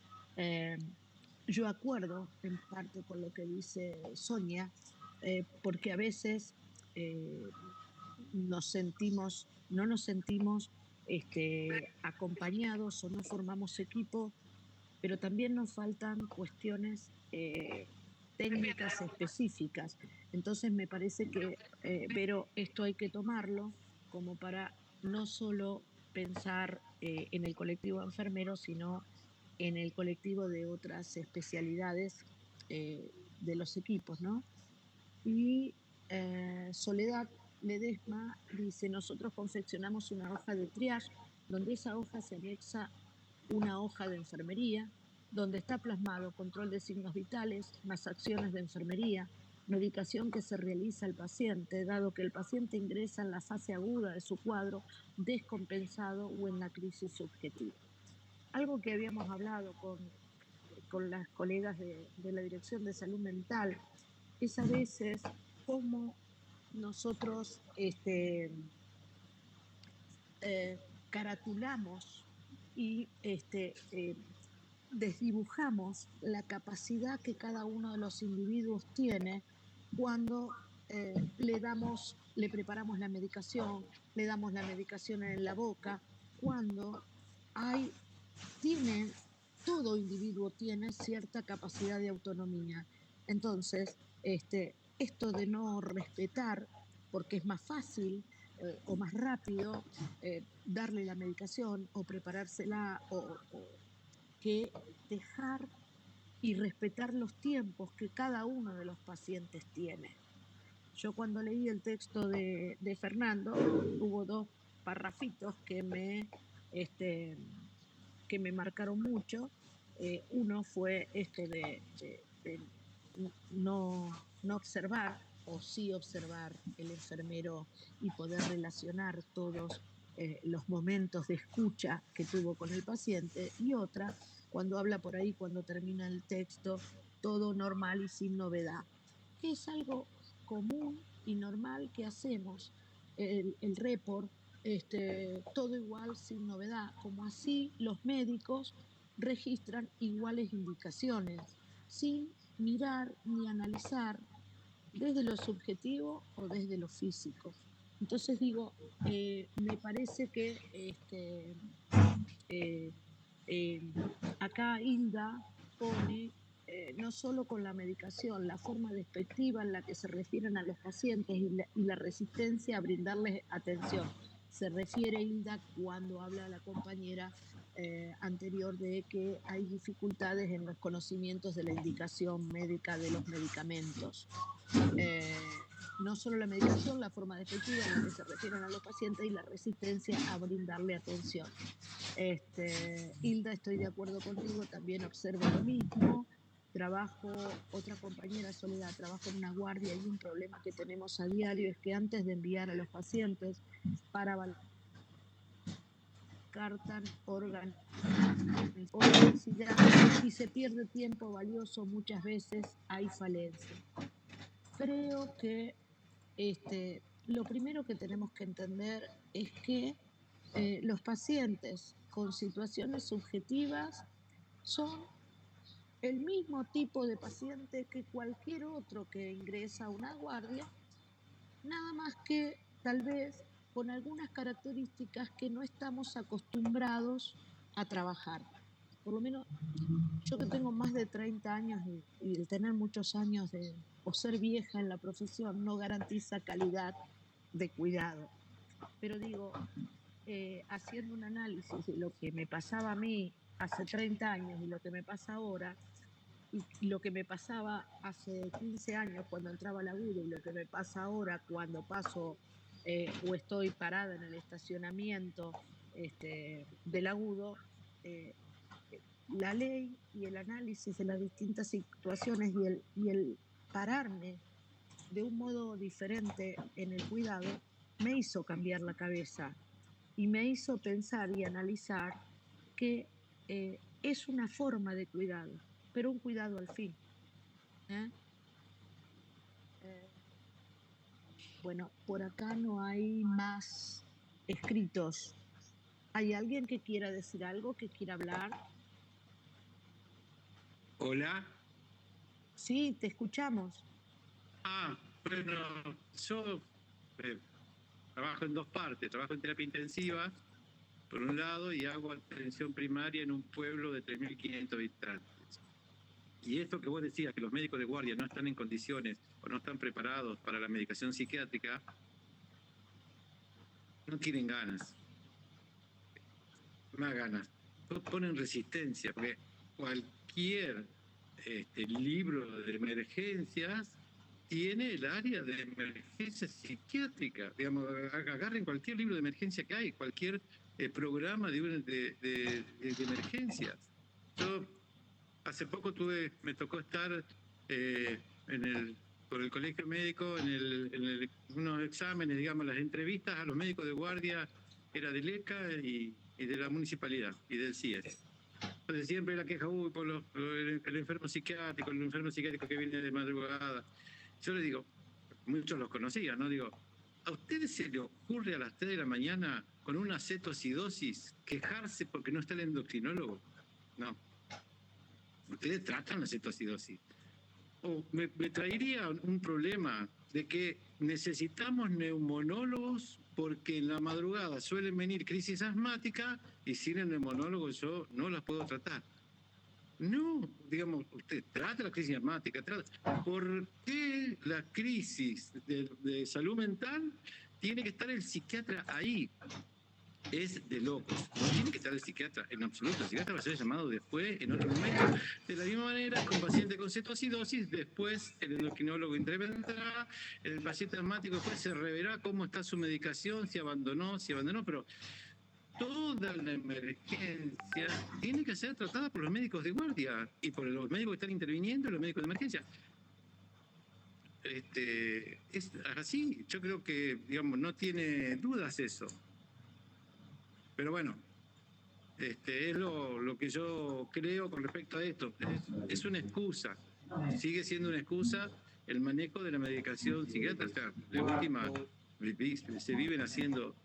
Yo acuerdo en parte con lo que dice Sonia, porque a veces no nos sentimos acompañados o no formamos equipo, pero también nos faltan cuestiones técnicas específicas. Entonces me parece que, pero esto hay que tomarlo como para no solo pensar en el colectivo enfermero, sino en el colectivo de otras especialidades de los equipos, ¿no? Y Soledad Ledesma dice, nosotros confeccionamos una hoja de triage, donde esa hoja se anexa una hoja de enfermería, donde está plasmado control de signos vitales, más acciones de enfermería, medicación que se realiza al paciente, dado que el paciente ingresa en la fase aguda de su cuadro descompensado o en la crisis subjetiva. Algo que habíamos hablado con las colegas de la Dirección de Salud Mental es a veces cómo nosotros caratulamos y desdibujamos la capacidad que cada uno de los individuos tiene cuando le preparamos la medicación, le damos la medicación en la boca, cuando todo individuo tiene cierta capacidad de autonomía. Entonces, esto de no respetar, porque es más fácil o más rápido darle la medicación o preparársela o que dejar y respetar los tiempos que cada uno de los pacientes tiene. Yo cuando leí el texto de Fernando, hubo dos parrafitos que me marcaron mucho. Uno fue esto de no observar o sí observar el enfermero y poder relacionar todos los momentos de escucha que tuvo con el paciente, y otra, cuando habla por ahí, cuando termina el texto, todo normal y sin novedad, que es algo común y normal que hacemos, el report, todo igual, sin novedad, como así los médicos registran iguales indicaciones, sin mirar ni analizar desde lo subjetivo o desde lo físico. Entonces digo, me parece que eh, eh, acá Hilda pone no solo con la medicación, la forma despectiva en la que se refieren a los pacientes y la resistencia a brindarles atención. Se refiere Hilda cuando habla a la compañera anterior de que hay dificultades en los conocimientos de la indicación médica de los medicamentos. No solo la medicación, la forma despectiva en la que se refieren a los pacientes y la resistencia a brindarle atención. Hilda, estoy de acuerdo contigo, también observo lo mismo. Otra compañera, Soledad, trabajo en una guardia y un problema que tenemos a diario es que antes de enviar a los pacientes para cartan órganos o necesidad y se pierde tiempo valioso, muchas veces hay falencia. Creo que lo primero que tenemos que entender es que los pacientes con situaciones subjetivas son el mismo tipo de paciente que cualquier otro que ingresa a una guardia, nada más que tal vez con algunas características que no estamos acostumbrados a trabajar. Por lo menos yo que tengo más de 30 años y el tener muchos años o ser vieja en la profesión no garantiza calidad de cuidado. Pero digo, haciendo un análisis de lo que me pasaba a mí hace 30 años y lo que me pasa ahora, y lo que me pasaba hace 15 años cuando entraba al agudo y lo que me pasa ahora cuando paso o estoy parada en el estacionamiento del agudo, la ley y el análisis de las distintas situaciones y el pararme de un modo diferente en el cuidado me hizo cambiar la cabeza y me hizo pensar y analizar que es una forma de cuidado, pero un cuidado al fin. Bueno, por acá no hay más escritos. ¿Hay alguien que quiera decir algo, que quiera hablar? Hola. Sí, te escuchamos. Bueno, yo trabajo en dos partes. Trabajo en terapia intensiva, por un lado, y hago atención primaria en un pueblo de 3.500 habitantes. Y esto que vos decías, que los médicos de guardia no están en condiciones o no están preparados para la medicación psiquiátrica, no tienen ganas. Más ganas. Ponen resistencia, porque cualquier libro de emergencias tiene el área de emergencia psiquiátrica. Digamos, agarren cualquier libro de emergencia que hay, cualquier programa de emergencias. Yo hace poco me tocó estar por el colegio médico en unos exámenes, digamos, las entrevistas a los médicos de guardia, era del ECA y de la municipalidad y del CIES. Entonces siempre la queja, por el enfermo psiquiátrico que viene de madrugada. Yo le digo, muchos los conocían, ¿no? Digo, ¿a ustedes se le ocurre a las 3 de la mañana con una cetoacidosis quejarse porque no está el endocrinólogo? No. Ustedes tratan la cetoacidosis. O me traería un problema de que necesitamos neumonólogos porque en la madrugada suelen venir crisis asmáticas y sin el neumonólogo yo no las puedo tratar. No, digamos, usted trata la crisis asmática, ¿por qué la crisis de salud mental tiene que estar el psiquiatra ahí? Es de locos. No tiene que estar el psiquiatra en absoluto. El psiquiatra va a ser llamado después, en otro momento. De la misma manera, con paciente con cetoacidosis, después el endocrinólogo intervendrá, el paciente asmático después se reverá cómo está su medicación, si abandonó, pero toda la emergencia tiene que ser tratada por los médicos de guardia y por los médicos que están interviniendo y los médicos de emergencia. es así. Yo creo que, digamos, no tiene dudas eso. Pero bueno, es lo que yo creo con respecto a esto. Es una excusa. Sigue siendo una excusa el manejo de la medicación psiquiátrica. O sea, de última, se viven haciendo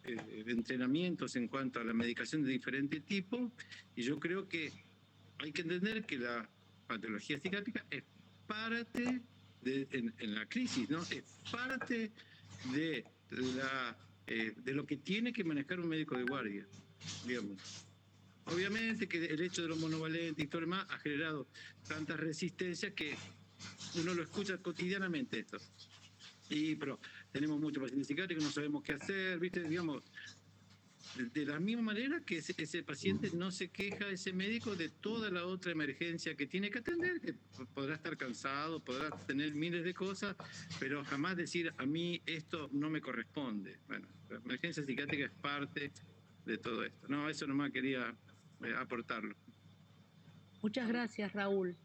entrenamientos en cuanto a la medicación de diferente tipo, y yo creo que hay que entender que la patología psiquiátrica es parte en la crisis, ¿no? Es parte de de lo que tiene que manejar un médico de guardia, digamos. Obviamente que el hecho de los monovalentes y todo lo demás ha generado tantas resistencias que uno lo escucha cotidianamente esto. Pero tenemos muchos pacientes psiquiátricos, no sabemos qué hacer, ¿viste? Digamos, de la misma manera que ese paciente no se queja, ese médico, de toda la otra emergencia que tiene que atender, que podrá estar cansado, podrá tener miles de cosas, pero jamás decir, a mí esto no me corresponde. Bueno, la emergencia psiquiátrica es parte de todo esto. No, eso nomás quería aportarlo. Muchas gracias, Raúl.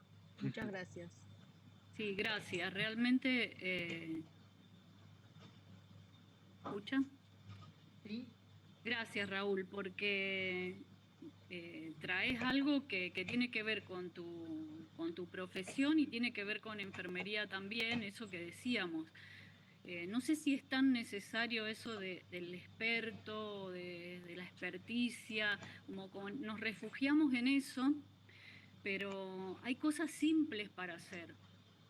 Muchas gracias. Sí, gracias. Realmente, ¿escucha? Sí. Gracias, Raúl, porque traes algo que tiene que ver con tu profesión y tiene que ver con enfermería también, eso que decíamos. No sé si es tan necesario eso del experto, de la experticia, como nos refugiamos en eso, pero hay cosas simples para hacer.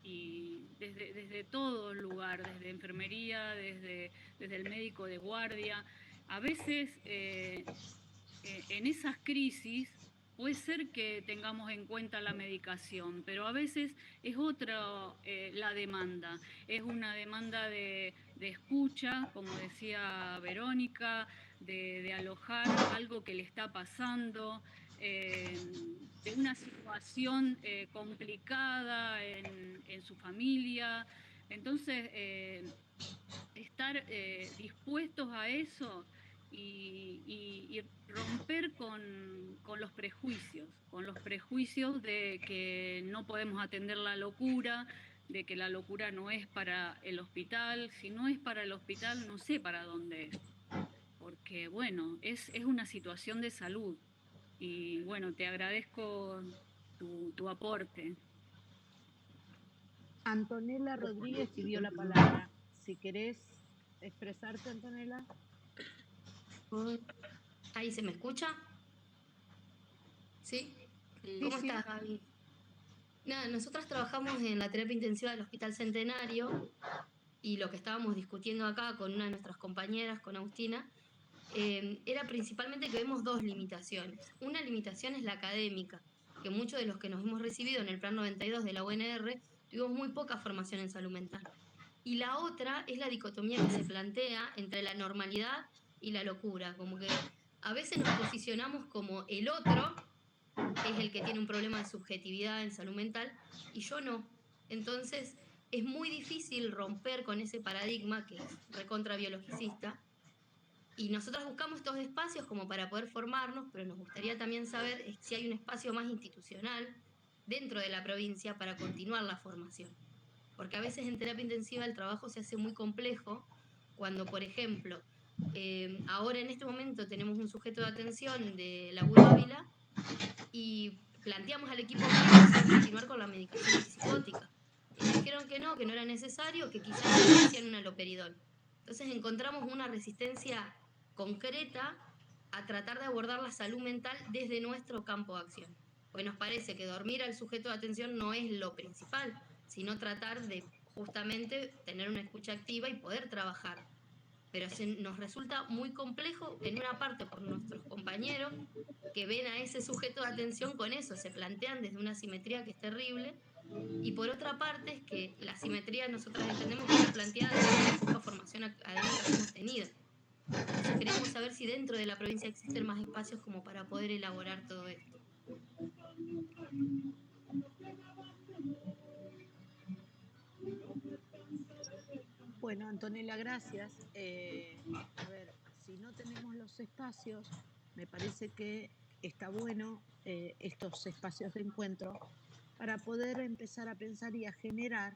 Y desde todo lugar, desde enfermería, desde el médico de guardia, a veces en esas crisis puede ser que tengamos en cuenta la medicación, pero a veces es otra la demanda. Es una demanda de escucha, como decía Verónica, de alojar algo que le está pasando, de una situación complicada en su familia. Entonces, estar dispuestos a eso y romper con los prejuicios de que no podemos atender la locura, de que la locura no es para el hospital. Si no es para el hospital, no sé para dónde es, porque bueno, es una situación de salud. Y bueno, te agradezco tu aporte. Antonella Rodríguez pidió la palabra. Si querés expresarte, Antonella. ¿Ahí se me escucha? ¿Sí? ¿Cómo estás, Gaby? Nada, nosotras trabajamos en la terapia intensiva del Hospital Centenario, y lo que estábamos discutiendo acá con una de nuestras compañeras, con Agustina, era principalmente que vemos dos limitaciones. Una limitación es la académica, que muchos de los que nos hemos recibido en el Plan 92 de la UNR tuvimos muy poca formación en salud mental. Y la otra es la dicotomía que se plantea entre la normalidad y la locura, como que a veces nos posicionamos como el otro es el que tiene un problema de subjetividad en salud mental y yo no. Entonces es muy difícil romper con ese paradigma que es recontra biologicista, y nosotros buscamos estos espacios como para poder formarnos, pero nos gustaría también saber si hay un espacio más institucional dentro de la provincia para continuar la formación. Porque a veces en terapia intensiva el trabajo se hace muy complejo cuando, por ejemplo, ahora en este momento tenemos un sujeto de atención de la UDO Ávila y planteamos al equipo continuar con la medicación antipsicótica. Y nos dijeron que no era necesario, que quizás hacían un aloperidol. Entonces encontramos una resistencia concreta a tratar de abordar la salud mental desde nuestro campo de acción. Pues nos parece que dormir al sujeto de atención no es lo principal, sino tratar de justamente tener una escucha activa y poder trabajar. Pero nos resulta muy complejo, en una parte por nuestros compañeros que ven a ese sujeto de atención con eso, se plantean desde una simetría que es terrible, y por otra parte es que la simetría nosotros entendemos que está planteada desde la poca formación académica que hemos tenido. Entonces queremos saber si dentro de la provincia existen más espacios como para poder elaborar todo esto. Bueno, Antonella, gracias. A ver, si no tenemos los espacios, me parece que está bueno estos espacios de encuentro para poder empezar a pensar y a generar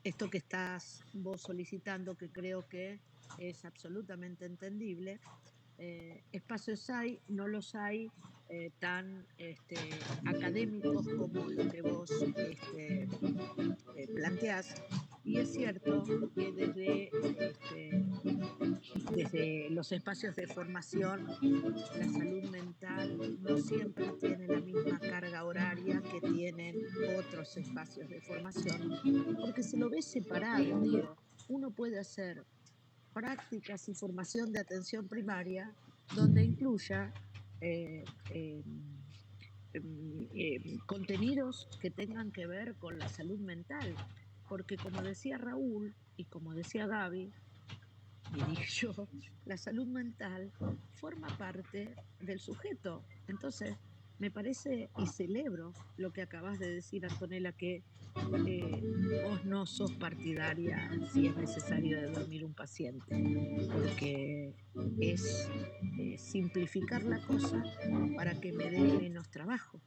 esto que estás vos solicitando, que creo que es absolutamente entendible. Espacios hay, no los hay tan académicos como lo que vos planteás. Y es cierto que desde los espacios de formación, la salud mental no siempre tiene la misma carga horaria que tienen otros espacios de formación, porque se lo ve separado, digo, uno puede hacer prácticas y formación de atención primaria donde incluya eh, eh, contenidos que tengan que ver con la salud mental, porque como decía Raúl y como decía Gaby, y dije yo, la salud mental forma parte del sujeto. Entonces, me parece y celebro lo que acabas de decir, Antonella, que vos no sos partidaria si es necesario de dormir un paciente, porque es simplificar la cosa para que me dé menos trabajo.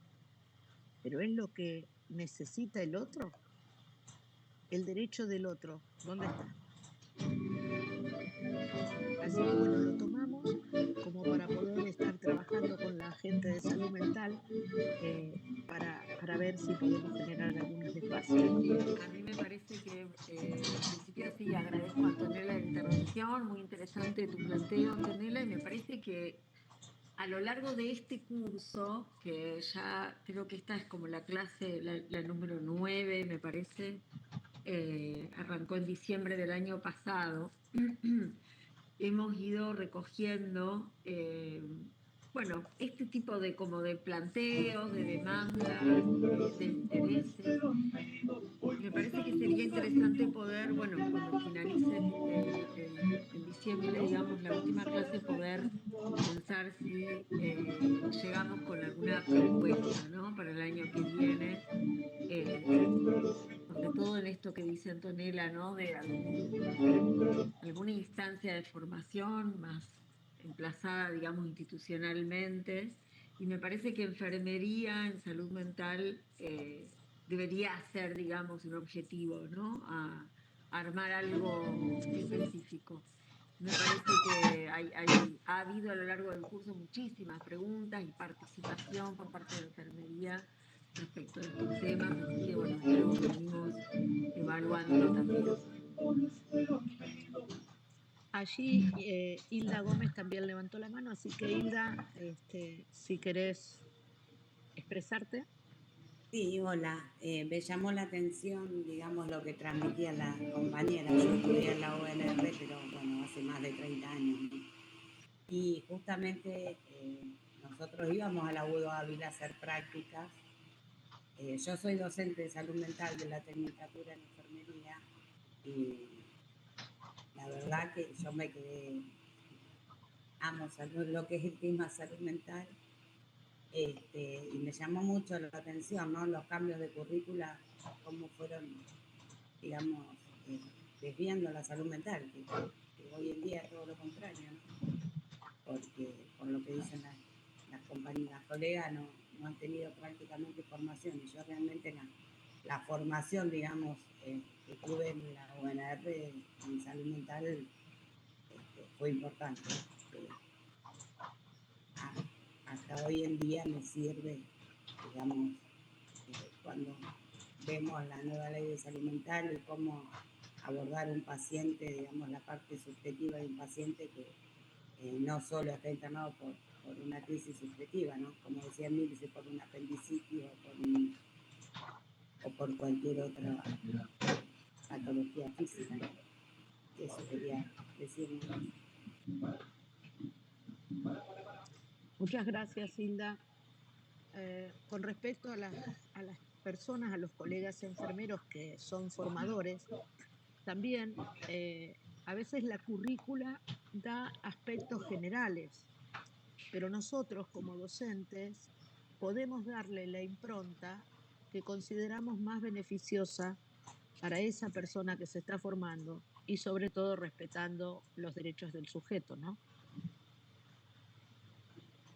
Pero es lo que necesita el otro, el derecho del otro. ¿Dónde está? Así que bueno, lo tomamos como para poder estar trabajando con la gente de salud mental para ver si podemos generar algunos espacios. A mí me parece que, en principio sí, agradezco a Antonella la intervención, muy interesante tu planteo, Antonella, y me parece que a lo largo de este curso, que ya creo que esta es como la clase, la número 9, me parece, arrancó en diciembre del año pasado, hemos ido recogiendo, bueno, este tipo de como de planteos, de demandas, de intereses. Me parece que sería interesante poder, bueno, cuando finalice en diciembre, digamos, la última clase, poder pensar si llegamos con alguna propuesta, ¿no? Para el año que viene, sobre todo en esto que dice Antonella, ¿no? De alguna instancia de formación más emplazada, digamos, institucionalmente. Y me parece que enfermería en salud mental debería ser, digamos, un objetivo, ¿no? A armar algo específico. Me parece que ha habido a lo largo del curso muchísimas preguntas y participación por parte de la enfermería respecto a estos temas, así que bueno, es algo que venimos evaluando también. Allí Hilda Gómez también levantó la mano, así que Hilda, si querés expresarte. Sí, hola. Me llamó la atención, digamos, lo que transmitía la compañera. Yo estudié en la UNR, pero bueno, hace más de 30 años, ¿no? Y justamente nosotros íbamos a la UDO Ávila a hacer prácticas. Yo soy docente de salud mental de la Tecnicatura en Enfermería y la verdad que yo me quedé, amo lo que es el tema salud mental. Y me llamó mucho la atención, ¿no? Los cambios de currícula, cómo fueron, digamos, desviando la salud mental, que hoy en día es todo lo contrario, ¿no? Porque, por lo que dicen las compañeras, las colegas, no han tenido prácticamente formación, y yo realmente la formación, digamos, que tuve en la UNR en salud mental fue importante. Hasta hoy en día me sirve, digamos, cuando vemos la nueva ley de salud mental y cómo abordar un paciente, digamos, la parte subjetiva de un paciente que no solo está internado por una crisis subjetiva, ¿no? Como decía Milce, por un apendicitis o por cualquier otra patología física, ¿no? Eso quería decir. Muchas gracias, Hilda. Con respecto a las personas, a los colegas enfermeros que son formadores, también a veces la currícula da aspectos generales, pero nosotros como docentes podemos darle la impronta que consideramos más beneficiosa para esa persona que se está formando y sobre todo respetando los derechos del sujeto, ¿no?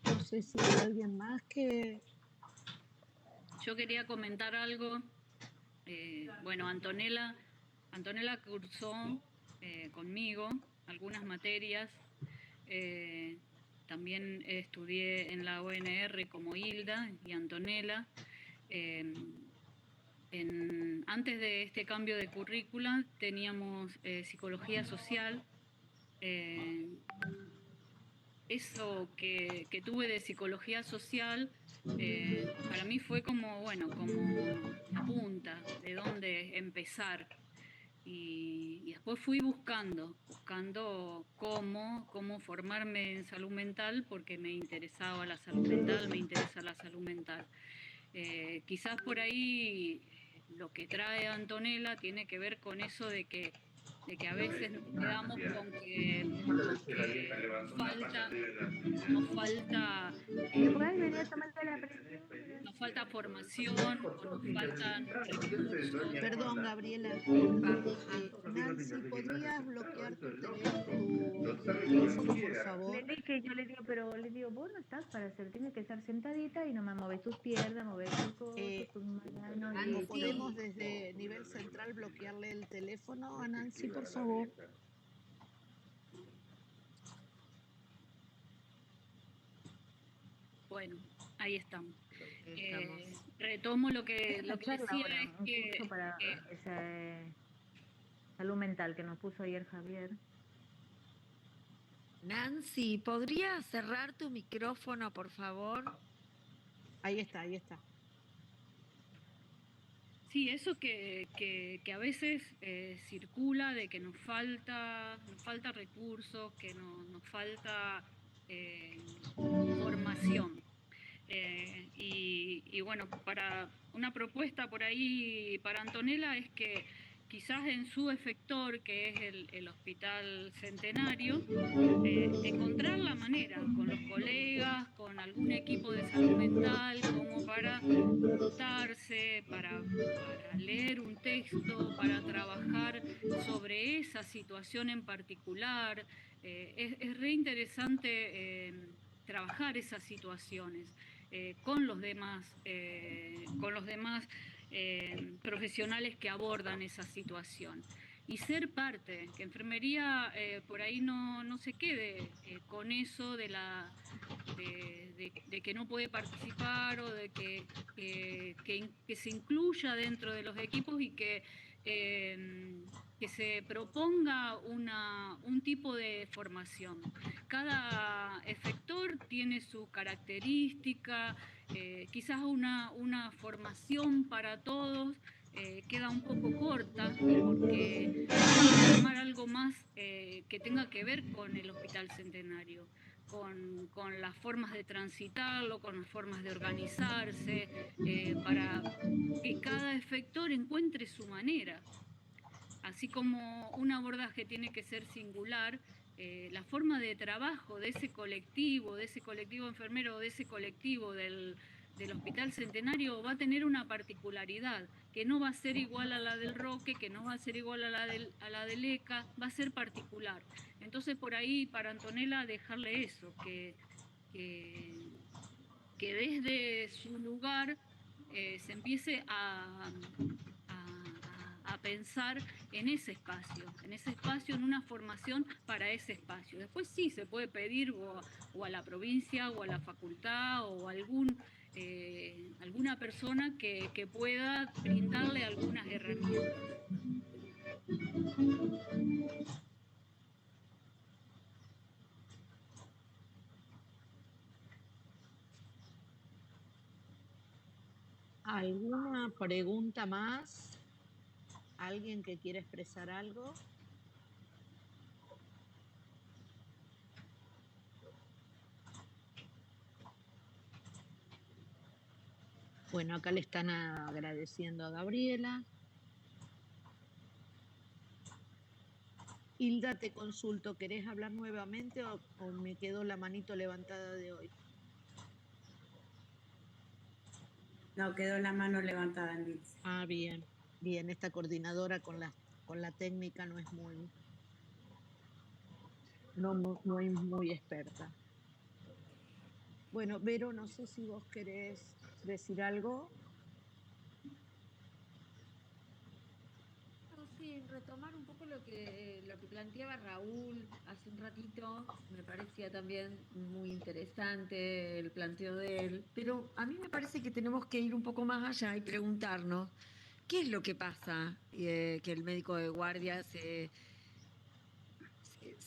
No sé si hay alguien más que... Yo quería comentar algo Bueno, Antonella cursó conmigo algunas materias. También estudié en la ONR como Hilda y Antonella. Antes de este cambio de currícula teníamos psicología social. Eso que tuve de psicología social para mí fue como, bueno, como la punta de dónde empezar. Y después fui buscando cómo formarme en salud mental, porque me interesaba la salud mental, me interesa la salud mental. Quizás por ahí lo que trae Antonella tiene que ver con eso de que a veces nos quedamos con que nos falta nos falta formación o nos faltan recursos. Perdón, Gabriela. Nancy, ¿podrías bloquear tu micrófono, por favor? Le dije, yo le digo, vos no estás para hacer, tienes que estar sentadita y nomás mover tus piernas, mover tus cosas, tus manos. ¿No podemos desde nivel central bloquearle el teléfono a Nancy, por favor? Bueno, ahí estamos. Retomo lo que decía, es que para esa salud mental que nos puso ayer Javier. Nancy, ¿podrías cerrar tu micrófono, por favor? Ahí está. Sí, eso que a veces circula de que nos falta recursos, que nos falta formación. Y bueno, para una propuesta por ahí para Antonella es que quizás en su efector, que es el Hospital Centenario, encontrar la manera con los colegas, con algún equipo de salud mental, como para juntarse, para leer un texto, para trabajar sobre esa situación en particular. Es re interesante trabajar esas situaciones con los demás profesionales que abordan esa situación. Y ser parte, que enfermería por ahí no se quede con eso de que no puede participar o de que se incluya dentro de los equipos y que se proponga un tipo de formación. Cada efector tiene su característica, quizás una formación para todos queda un poco corta, porque hay que tomar algo más que tenga que ver con el Hospital Centenario, con las formas de transitarlo, con las formas de organizarse, para que cada efector encuentre su manera. Así como un abordaje tiene que ser singular, la forma de trabajo de ese colectivo enfermero, de ese colectivo del Hospital Centenario va a tener una particularidad, que no va a ser igual a la del Roque, que no va a ser igual a la del ECA, va a ser particular. Entonces por ahí para Antonella dejarle eso, que desde su lugar se empiece a pensar en ese espacio, en una formación para ese espacio. Después sí se puede pedir o a la provincia o a la facultad o a alguna persona que pueda brindarle algunas herramientas. ¿Alguna pregunta más? ¿Alguien que quiera expresar algo? Bueno, acá le están agradeciendo a Gabriela. Hilda, te consulto, ¿querés hablar nuevamente o me quedó la manito levantada de hoy? No, quedó la mano levantada, Nils. Ah, bien. Esta coordinadora con la técnica no es muy experta. Bueno, Vero, no sé si vos querés decir algo. sí, retomar un poco lo que planteaba Raúl hace un ratito, me parecía también muy interesante el planteo de él, pero a mí me parece que tenemos que ir un poco más allá y preguntarnos qué es lo que pasa que el médico de guardia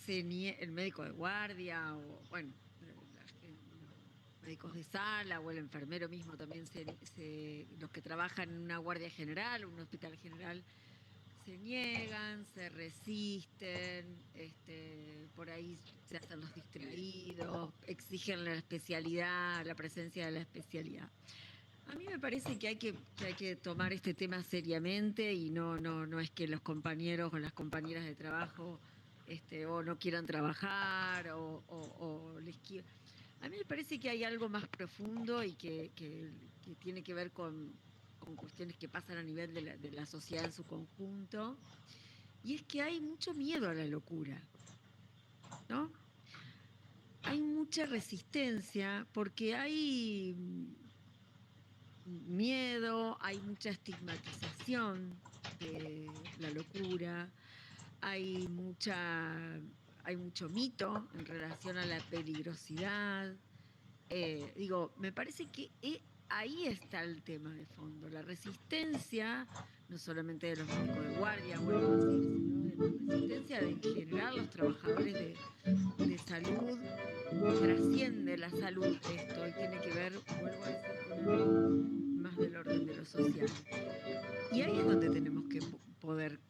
el médico de guardia o bueno, los médicos de sala o el enfermero mismo también los que trabajan en una guardia general, un hospital general, se niegan, se resisten, por ahí se hacen los distraídos, exigen la especialidad, la presencia de la especialidad. A mí me parece que hay que tomar este tema seriamente y no es que los compañeros o las compañeras de trabajo o no quieran trabajar o les quieran. A mí me parece que hay algo más profundo y que tiene que ver con cuestiones que pasan a nivel de la sociedad en su conjunto, y es que hay mucho miedo a la locura, ¿no? Hay mucha resistencia porque hay miedo, hay mucha estigmatización de la locura, hay mucho mito en relación a la peligrosidad. Me parece que ahí está el tema de fondo, la resistencia, no solamente de los médicos de guardia, vuelvo a decir, sino de la resistencia de en general los trabajadores de salud. Trasciende la salud esto y tiene que ver, vuelvo a decir, con algo más del orden de lo social. Y ahí es donde tenemos que poder,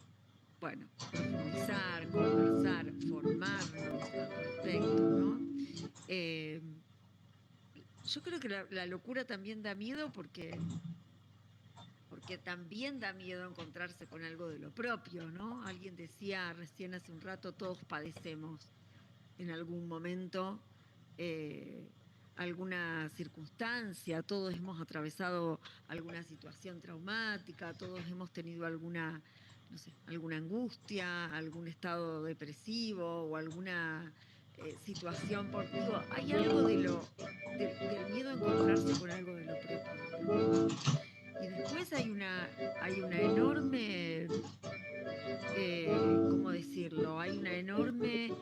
bueno, profundizar, conversar, formarnos al respecto, ¿no? Yo creo que la locura también da miedo porque también da miedo encontrarse con algo de lo propio, ¿no? Alguien decía recién hace un rato, todos padecemos en algún momento alguna circunstancia, todos hemos atravesado alguna situación traumática, todos hemos tenido alguna angustia, algún estado depresivo o alguna situación hay algo del miedo a encontrarse con algo de lo propio, ¿no? Y después hay una enorme, ¿cómo decirlo? Hay una enorme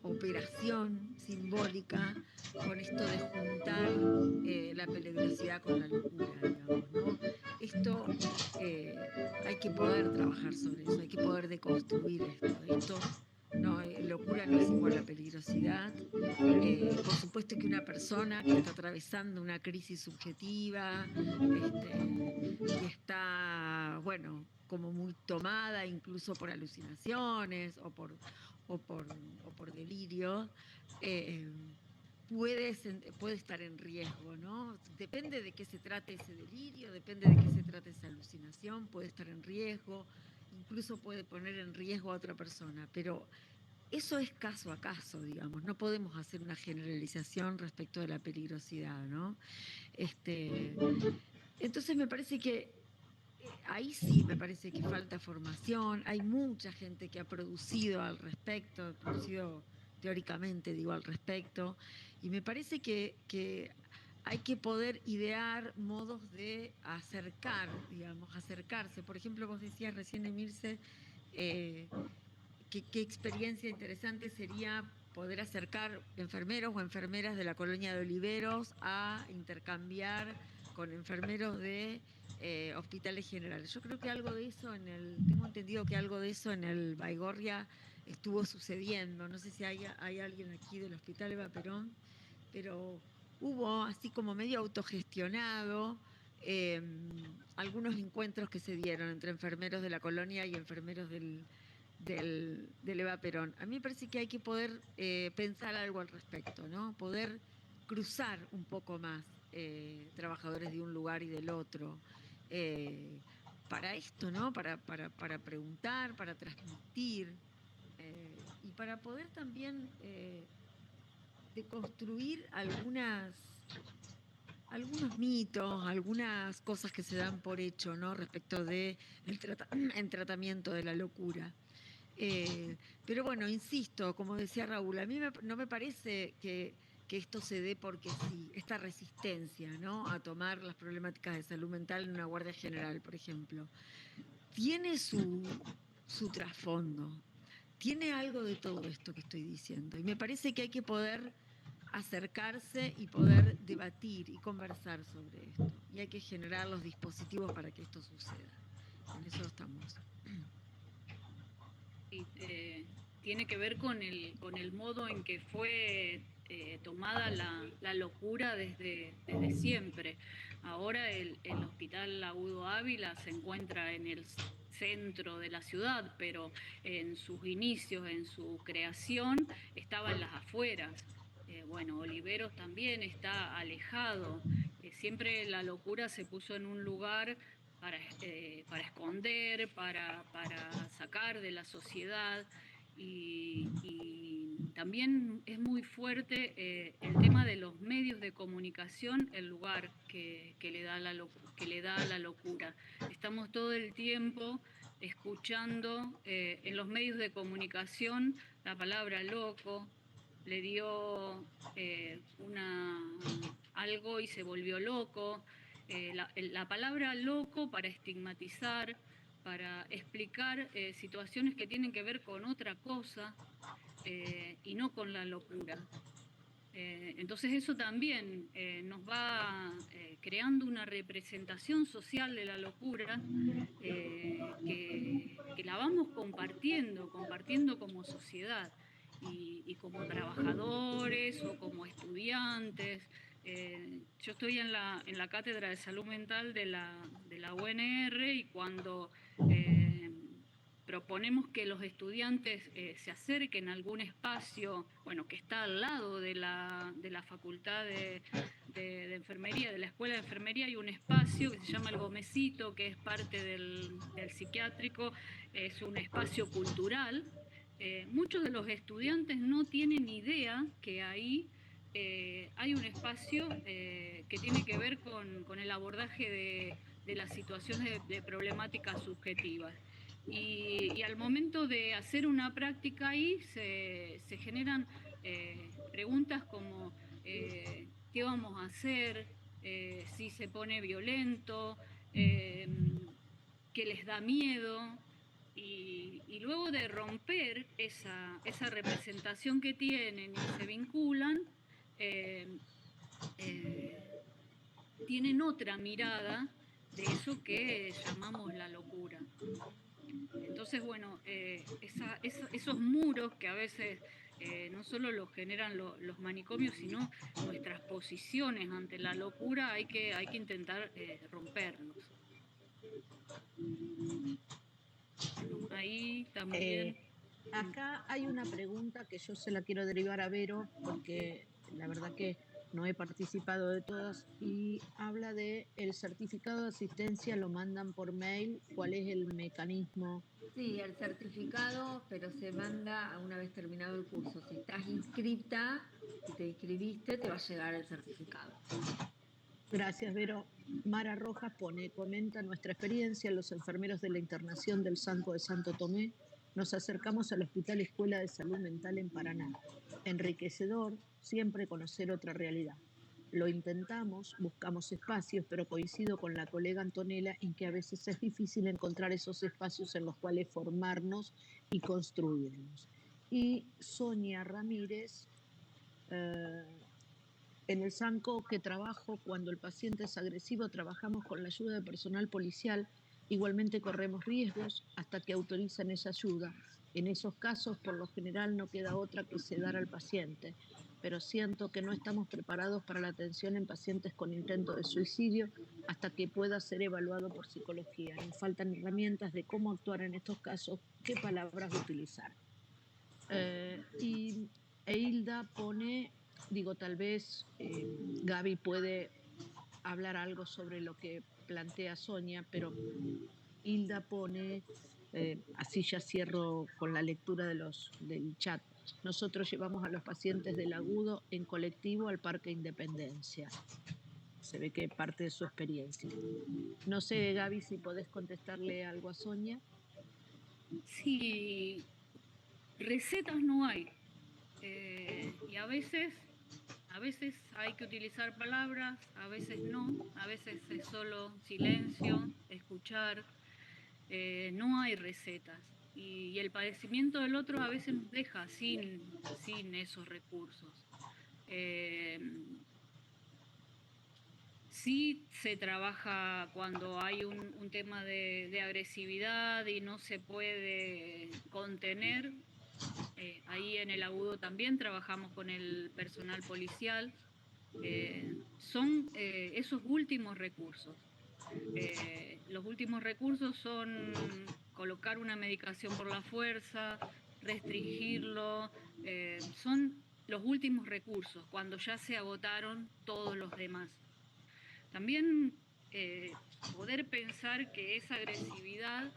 operación simbólica con esto de juntar la peligrosidad con la locura, digamos, ¿no? Esto hay que poder trabajar sobre eso, hay que poder deconstruir esto. No, locura no es igual a peligrosidad. Por supuesto que una persona que está atravesando una crisis subjetiva, que está, bueno, como muy tomada incluso por alucinaciones o por delirio, puede estar en riesgo, ¿no? Depende de qué se trate ese delirio, depende de qué se trate esa alucinación, puede estar en riesgo, incluso puede poner en riesgo a otra persona, pero eso es caso a caso, digamos, no podemos hacer una generalización respecto de la peligrosidad, ¿no? Entonces me parece que ahí sí me parece que falta formación, hay mucha gente que ha producido al respecto, producido teóricamente, digo, al respecto, y me parece que hay que poder idear modos de acercarse. Por ejemplo, vos decías recién, Emilce, qué experiencia interesante sería poder acercar enfermeros o enfermeras de la colonia de Oliveros a intercambiar con enfermeros de hospitales generales. Yo creo que algo de eso tengo entendido que algo de eso en el Baigorria estuvo sucediendo. No sé si hay alguien aquí del Hospital Eva Perón, pero hubo así como medio autogestionado algunos encuentros que se dieron entre enfermeros de la colonia y enfermeros del Eva Perón. A mí me parece que hay que poder pensar algo al respecto, ¿no? Poder cruzar un poco más trabajadores de un lugar y del otro para esto, ¿no? Para preguntar, para transmitir y para poder también deconstruir algunos mitos, algunas cosas que se dan por hecho, ¿no? Respecto de el tratamiento de la locura. Pero bueno, insisto, como decía Raúl, a mí no me parece que esto se dé porque sí, esta resistencia, ¿no? A tomar las problemáticas de salud mental en una guardia general, por ejemplo. tiene su trasfondo, tiene algo de todo esto que estoy diciendo. Y me parece que hay que poder acercarse y poder debatir y conversar sobre esto. Y hay que generar los dispositivos para que esto suceda. En eso estamos. Y, tiene que ver con el modo en que fue tomada la locura desde siempre. Ahora el Hospital Agudo Ávila se encuentra en el centro de la ciudad, pero en sus inicios, en su creación, estaba en las afueras. Bueno, Oliveros también está alejado. Siempre la locura se puso en un lugar para esconder, para sacar de la sociedad. Y también es muy fuerte el tema de los medios de comunicación, el lugar que le da a la locura. Estamos todo el tiempo escuchando en los medios de comunicación la palabra loco, le dio algo y se volvió loco. La palabra loco para estigmatizar, para explicar situaciones que tienen que ver con otra cosa y no con la locura. Entonces eso también nos va creando una representación social de la locura que la vamos compartiendo como sociedad y como trabajadores o como estudiantes. Yo estoy en la cátedra de salud mental de la UNR y cuando proponemos que los estudiantes se acerquen a algún espacio, bueno, que está al lado de la facultad de enfermería, de la escuela de enfermería, hay un espacio que se llama El Gomecito, que es parte del psiquiátrico, es un espacio cultural. Muchos de los estudiantes no tienen idea que ahí hay un espacio que tiene que ver con el abordaje de las situaciones de problemáticas subjetivas. Y al momento de hacer una práctica ahí se generan preguntas como ¿qué vamos a hacer? Si se pone violento, ¿qué les da miedo? Y luego de romper esa representación que tienen y se vinculan, tienen otra mirada de eso que llamamos la locura. Entonces, bueno, esos muros que a veces no solo los generan los manicomios, sino nuestras posiciones ante la locura, hay que intentar romperlos. Ahí también. Acá hay una pregunta que yo se la quiero derivar a Vero, porque la verdad que no he participado de todas, y habla de el certificado de asistencia, lo mandan por mail, ¿cuál es el mecanismo? Sí, el certificado, pero se manda una vez terminado el curso. Si estás inscrita, si te inscribiste, te va a llegar el certificado. Gracias, Vero. Mara Rojas comenta nuestra experiencia, los enfermeros de la internación del Sanco de Santo Tomé, nos acercamos al Hospital Escuela de Salud Mental en Paraná. Enriquecedor, siempre conocer otra realidad. Lo intentamos, buscamos espacios, pero coincido con la colega Antonella en que a veces es difícil encontrar esos espacios en los cuales formarnos y construirnos. Y Sonia Ramírez, en el SANCO que trabajo, cuando el paciente es agresivo, trabajamos con la ayuda de personal policial. Igualmente corremos riesgos hasta que autorizan esa ayuda. En esos casos, por lo general, no queda otra que sedar al paciente. Pero siento que no estamos preparados para la atención en pacientes con intento de suicidio hasta que pueda ser evaluado por psicología. Nos faltan herramientas de cómo actuar en estos casos, qué palabras utilizar. Y Hilda pone... Digo, tal vez Gaby puede hablar algo sobre lo que plantea Sonia, pero Hilda pone, así ya cierro con la lectura del chat, nosotros llevamos a los pacientes del agudo en colectivo al Parque Independencia. Se ve que parte de su experiencia. No sé, Gaby, si podés contestarle algo a Sonia. Sí, recetas no hay. Y a veces hay que utilizar palabras, a veces no, a veces es solo silencio, escuchar. no hay recetas. Y el padecimiento del otro a veces nos deja sin esos recursos. Sí se trabaja cuando hay un tema de agresividad y no se puede contener. Ahí en el agudo también trabajamos con el personal policial. Son esos últimos recursos. Los últimos recursos son colocar una medicación por la fuerza, restringirlo, son los últimos recursos, cuando ya se agotaron todos los demás. También poder pensar que esa agresividad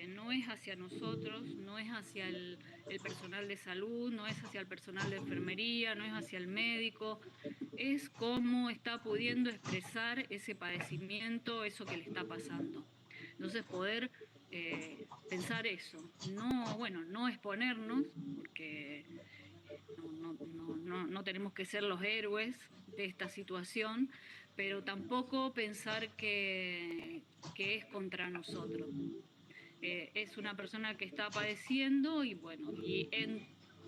no es hacia nosotros, no es hacia el personal de salud, no es hacia el personal de enfermería, no es hacia el médico, es cómo está pudiendo expresar ese padecimiento, eso que le está pasando. Entonces poder pensar eso, no exponernos, porque no tenemos que ser los héroes de esta situación, pero tampoco pensar que es contra nosotros. Es una persona que está padeciendo y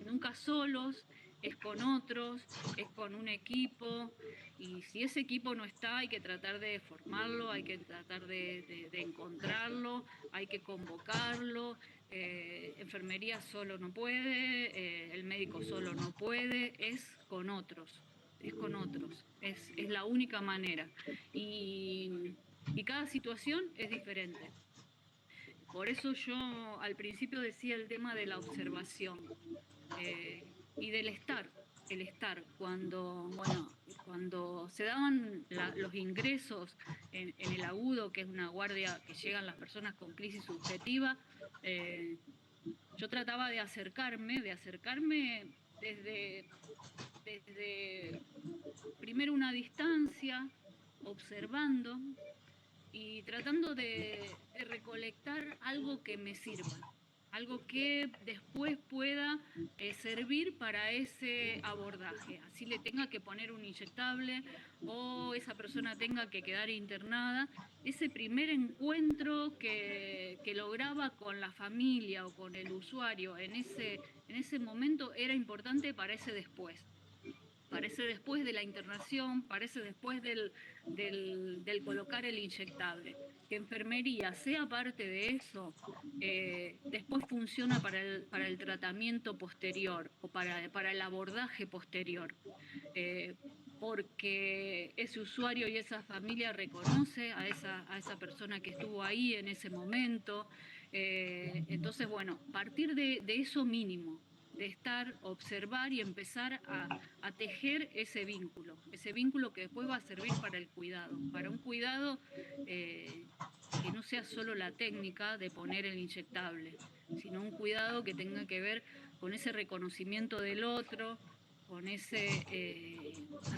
nunca solos, es con otros, es con un equipo, y si ese equipo no está, hay que tratar de formarlo, hay que tratar de encontrarlo, hay que convocarlo. Enfermería solo no puede, el médico solo no puede, es con otros, es la única manera. Y cada situación es diferente. Por eso yo al principio decía el tema de la observación y del estar, cuando se daban los ingresos en el agudo, que es una guardia que llegan las personas con crisis subjetiva, yo trataba de acercarme desde primero una distancia, observando y tratando de recolectar algo que me sirva, algo que después pueda servir para ese abordaje, así le tenga que poner un inyectable o esa persona tenga que quedar internada. Ese primer encuentro que lograba con la familia o con el usuario en ese momento era importante para ese después. Parece después de la internación, parece después del colocar el inyectable. Que enfermería sea parte de eso, después funciona para el tratamiento posterior o para el abordaje posterior. Porque ese usuario y esa familia reconoce a esa persona que estuvo ahí en ese momento. Entonces, partir de eso mínimo, de estar, observar y empezar a tejer ese vínculo que después va a servir para el cuidado, para un cuidado que no sea solo la técnica de poner el inyectable, sino un cuidado que tenga que ver con ese reconocimiento del otro, con ese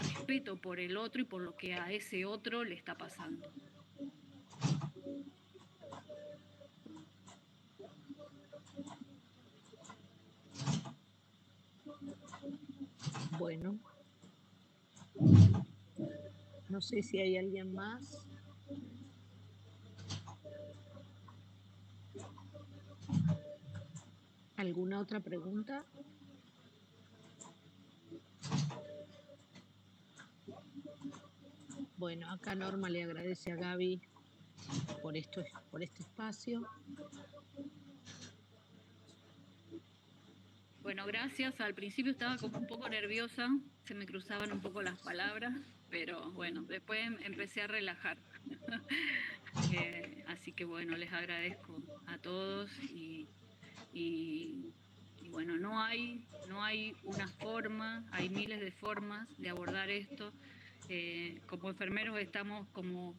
respeto por el otro y por lo que a ese otro le está pasando. Bueno, no sé si hay alguien más. ¿Alguna otra pregunta? Bueno, acá Norma le agradece a Gaby por este espacio. Bueno, gracias. Al principio estaba como un poco nerviosa, se me cruzaban un poco las palabras, pero bueno, después empecé a relajar. Así que bueno, les agradezco a todos y bueno, no hay una forma, hay miles de formas de abordar esto. Como enfermeros estamos como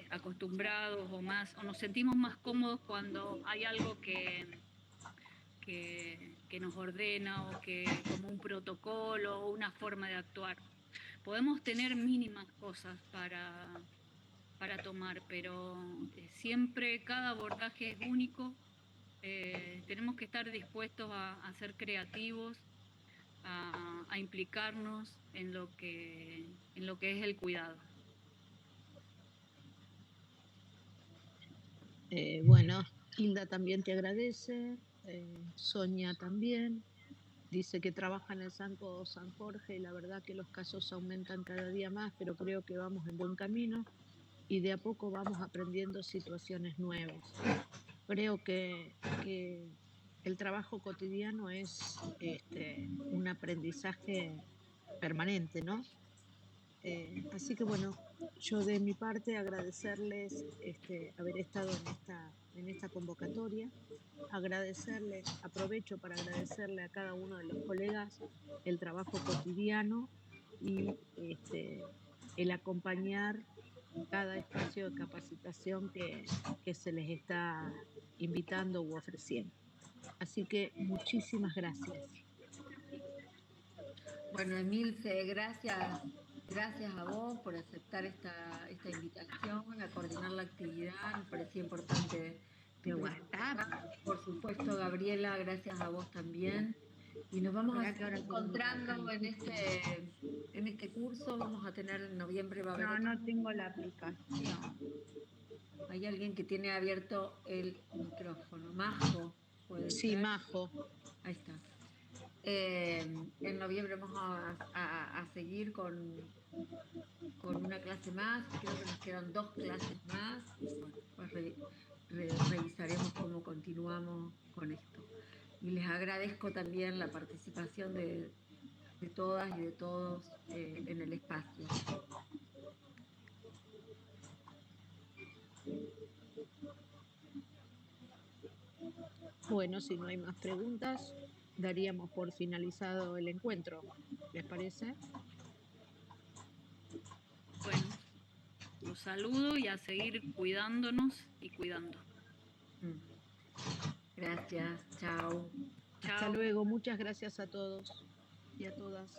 acostumbrados o nos sentimos más cómodos cuando hay algo que nos ordena o que como un protocolo o una forma de actuar. Podemos tener mínimas cosas para tomar, pero siempre cada abordaje es único. Tenemos que estar dispuestos a ser creativos, a implicarnos en lo que es el cuidado. Bueno, Hilda también te agradece, Sonia también. Dice que trabaja en el Santo San Jorge y la verdad que los casos aumentan cada día más, pero creo que vamos en buen camino y de a poco vamos aprendiendo situaciones nuevas. Creo que el trabajo cotidiano es un aprendizaje permanente, ¿no? Así que bueno, yo de mi parte agradecerles haber estado en esta convocatoria, aprovecho para agradecerle a cada uno de los colegas el trabajo cotidiano y el acompañar cada espacio de capacitación que se les está invitando u ofreciendo. Así que muchísimas gracias. Bueno, Emilce, gracias a vos por aceptar esta invitación, a coordinar la actividad, me parecía importante De WhatsApp. Por supuesto, Gabriela, gracias a vos también. Y nos vamos a estar encontrando en este curso, vamos a tener en noviembre, va a haber No tengo la aplicación. Hay alguien que tiene abierto el micrófono, Majo, puede Sí, ser. Majo. Ahí está. En noviembre vamos a seguir con una clase más, creo que nos quedan 2 clases más, y bueno, pues revisaremos cómo continuamos con esto. Y les agradezco también la participación de todas y de todos en el espacio. Bueno, si no hay más preguntas, daríamos por finalizado el encuentro. ¿Les parece? Bueno, los saludo y a seguir cuidándonos y cuidando. Gracias, chao. Hasta luego, muchas gracias a todos y a todas.